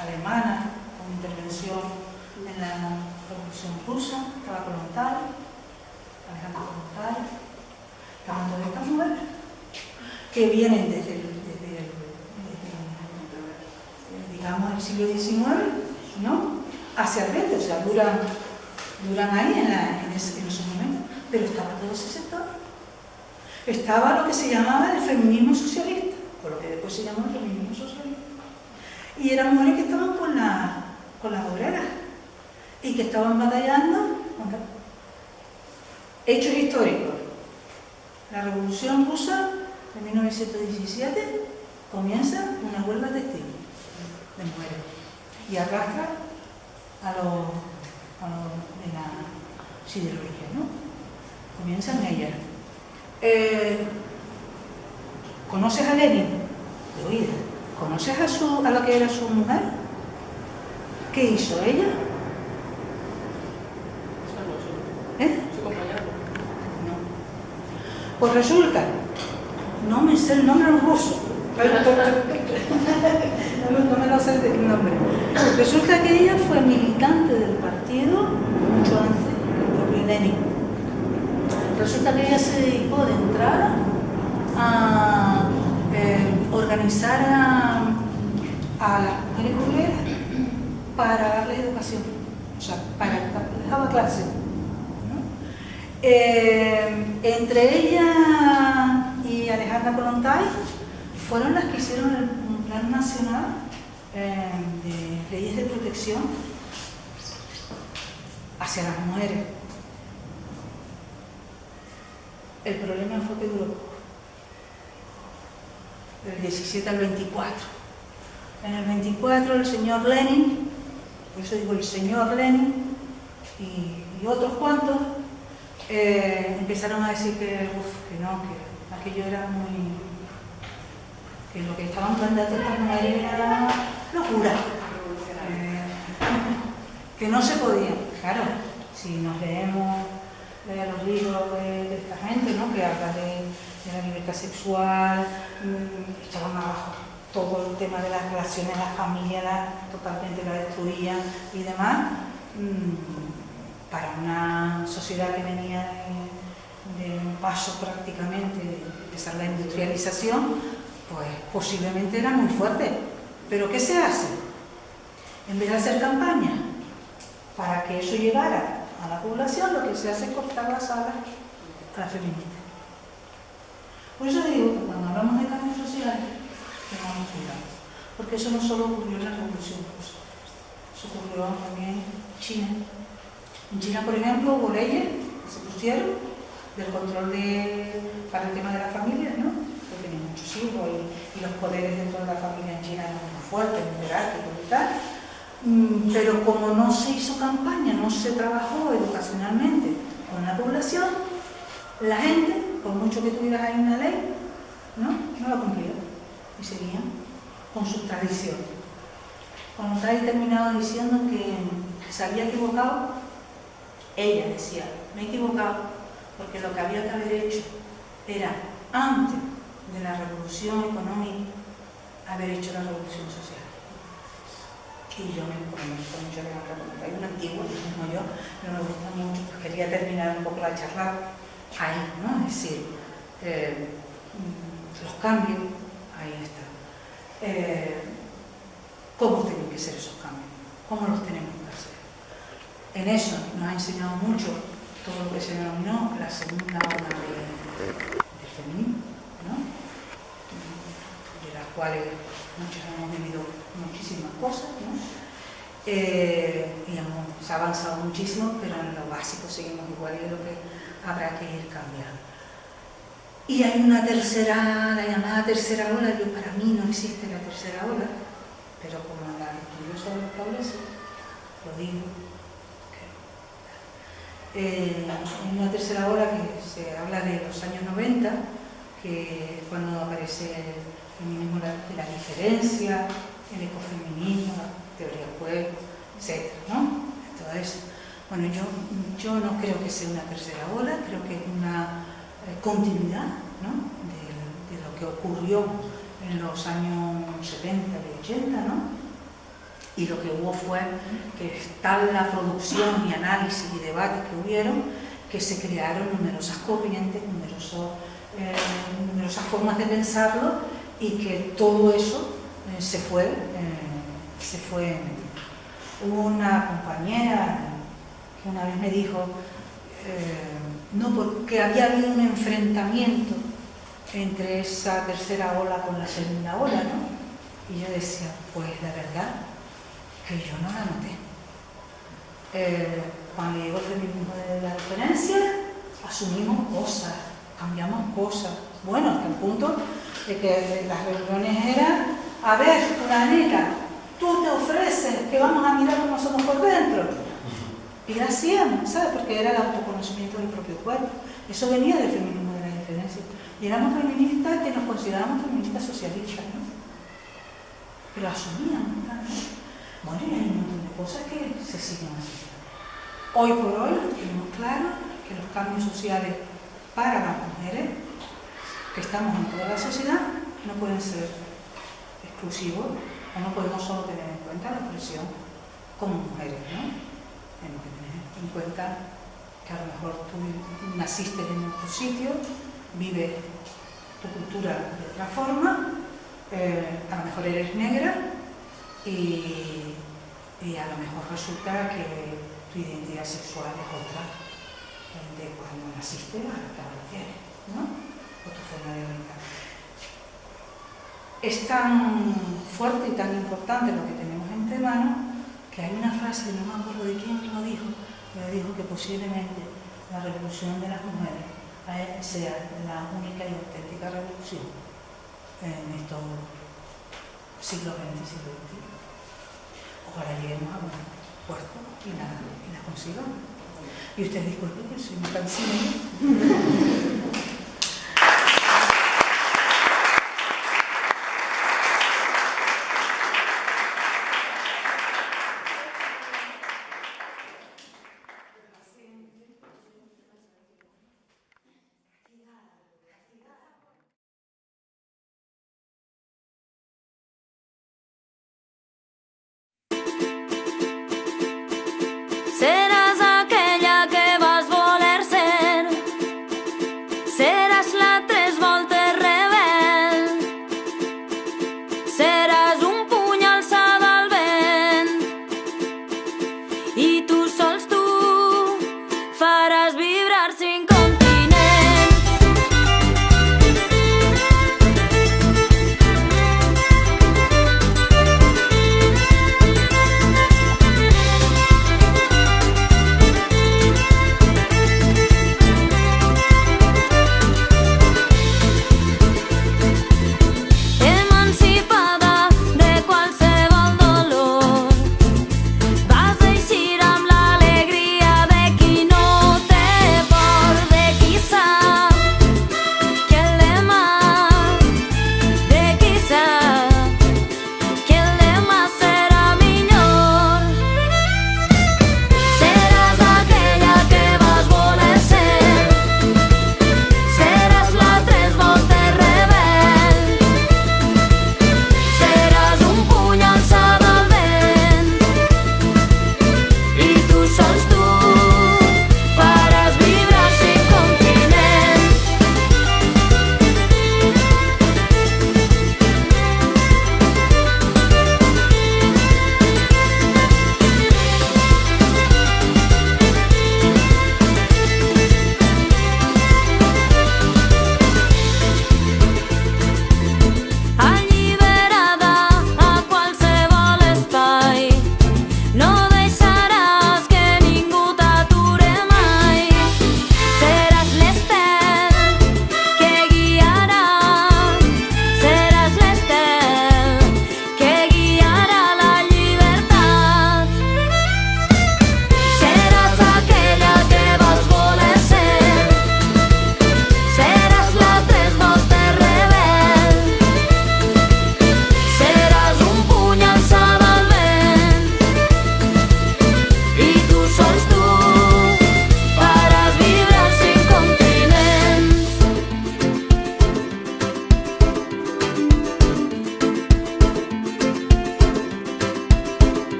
[SPEAKER 2] alemana, con intervención en la Revolución Rusa, estaba Kollontai, Alejandro Kollontai, estaban todas estas mujeres que vienen desde digamos, el siglo XIX, ¿no?, hacia el 20, o sea, duran ahí en esos momentos, pero estaba todo ese sector. Estaba lo que se llamaba el feminismo socialista, o lo que después se llamó el feminismo socialista. Y eran mujeres que estaban con las obreras y que estaban batallando contra hechos históricos. La Revolución Rusa de 1917 comienza una huelga textil de mujeres y arrastra a los de la siderurgia, ¿no? Comienzan ellas. ¿Conoces a Lenin? De oída. ¿Conoces a lo que era su mujer? ¿Qué hizo ella?
[SPEAKER 4] Su compañero.
[SPEAKER 2] No. Pues resulta, no me sé el nombre en ruso. No me lo sé el nombre. Resulta que ella fue militante del partido mucho antes del propio Lenin. Resulta que ella se dedicó de entrada a organizar a las mujeres obreras para darles educación, o sea, les daba clase, ¿no? Entre ella y Alejandra Kollontai fueron las que hicieron el Plan Nacional de Leyes de Protección hacia las mujeres. El problema fue que duró del 17 al 24. En el 24 el señor Lenin, por eso digo el señor Lenin y otros cuantos, empezaron a decir que no, que aquello era muy... que lo que estaban planteando estas mujeres era locura, que no se podía. Claro, si nos leemos los libros de esta gente, ¿no?, que habla de la libertad sexual, echaban abajo todo el tema de las relaciones, la familia totalmente la destruían y demás. Para una sociedad que venía de un paso prácticamente de empezar la industrialización, pues posiblemente era muy fuerte. ¿Pero qué se hace? En vez de hacer campaña para que eso llegara a la población, lo que se hace es cortar las alas a la feminista. Por eso digo que cuando hablamos de cambios sociales, tengamos cuidado, porque eso no solo ocurrió en la Revolución Rusa, eso ocurrió también en China. En China, por ejemplo, hubo leyes que se pusieron del control para el tema de las familias, ¿no?, que tenían muchos hijos y los poderes dentro de la familia en China eran muy fuertes, muy jerárquicos y tal. pero como no se hizo campaña, no se trabajó educacionalmente con la población, la gente, por mucho que tuvieras ahí una ley, no la cumplía y seguían con sus tradiciones. Cuando Trai terminado diciendo que se había equivocado, ella decía, me he equivocado porque lo que había que haber hecho era, antes de la revolución económica, haber hecho la revolución social. Y yo me gusta mucho de la pregunta. Hay un antiguo, como yo, pero me gusta mucho, pues quería terminar un poco la charla ahí, ¿no? Es decir, los cambios, ahí está. ¿Cómo tienen que ser esos cambios? ¿Cómo los tenemos que hacer? En eso nos ha enseñado mucho todo lo que se denominó la segunda ola del feminismo, ¿no? De las cuales muchos hemos vivido muchísimas cosas, ¿no? Y se ha avanzado muchísimo, pero en lo básico seguimos igual y es lo que habrá que ir cambiando. Y hay una tercera, la llamada tercera ola. Yo, para mí no existe la tercera ola, pero como la estudiosa lo establece, lo digo. Hay una tercera ola que se habla de los años 90, que cuando aparece el feminismo de la diferencia, el ecofeminismo, la teoría del juego, etc., ¿no? Todo eso. Bueno, yo no creo que sea una tercera ola, creo que es una continuidad, ¿no? de lo que ocurrió en los años 70 y 80, ¿no? Y lo que hubo fue que tal la producción y análisis y debate que hubieron, que se crearon numerosas corrientes, numerosas formas de pensarlo, y que todo eso se fue. Hubo una compañera que una vez me dijo, no, porque había habido un enfrentamiento entre esa tercera ola con la segunda ola, ¿no? Y yo decía, pues la verdad que yo no la noté. Cuando llegó el feminismo de la diferencia, asumimos cosas, cambiamos cosas. Bueno, hasta el punto de que las reuniones eran, a ver, fulanita, tú te ofreces que vamos a mirar cómo somos por dentro. Y la hacíamos, ¿sabes? Porque era el autoconocimiento del propio cuerpo. Eso venía del feminismo de la diferencia. Y éramos feministas que nos considerábamos feministas socialistas, ¿no? Pero asumíamos, ¿no? Bueno, y hay un montón de cosas que se siguen haciendo. Hoy por hoy tenemos claro que los cambios sociales para las mujeres, que estamos en toda la sociedad, no pueden ser exclusivos, o no podemos solo tener en cuenta la expresión como mujeres, ¿no? Tenemos que tener en cuenta que a lo mejor tú naciste en otro sitio, vives tu cultura de otra forma, a lo mejor eres negra y a lo mejor resulta que tu identidad sexual es otra de cuando naciste a la que ahora tienes, ¿no? O tu forma de orientar. Es tan fuerte y tan importante lo que tenemos entre manos que hay una frase, no me acuerdo de quién lo dijo, pero dijo que posiblemente la revolución de las mujeres sea la única y auténtica revolución en estos siglos XX y siglo XXI. Ojalá lleguemos a buen puerto y la consigamos. Y usted disculpe que soy muy cansina.
[SPEAKER 10] Seràs aquella que vas voler ser, seràs la tres voltes rebel, seràs un puny alçat al vent i tu sols tu faràs vibrar 5 continents.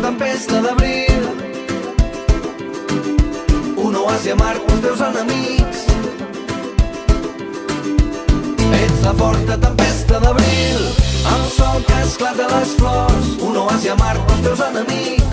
[SPEAKER 11] tempesta d'abril, un oasi amarg pels teus enemics. Ets la forta tempesta d'abril, el sol que esclata les flors, un oasi amarg pels teus enemics.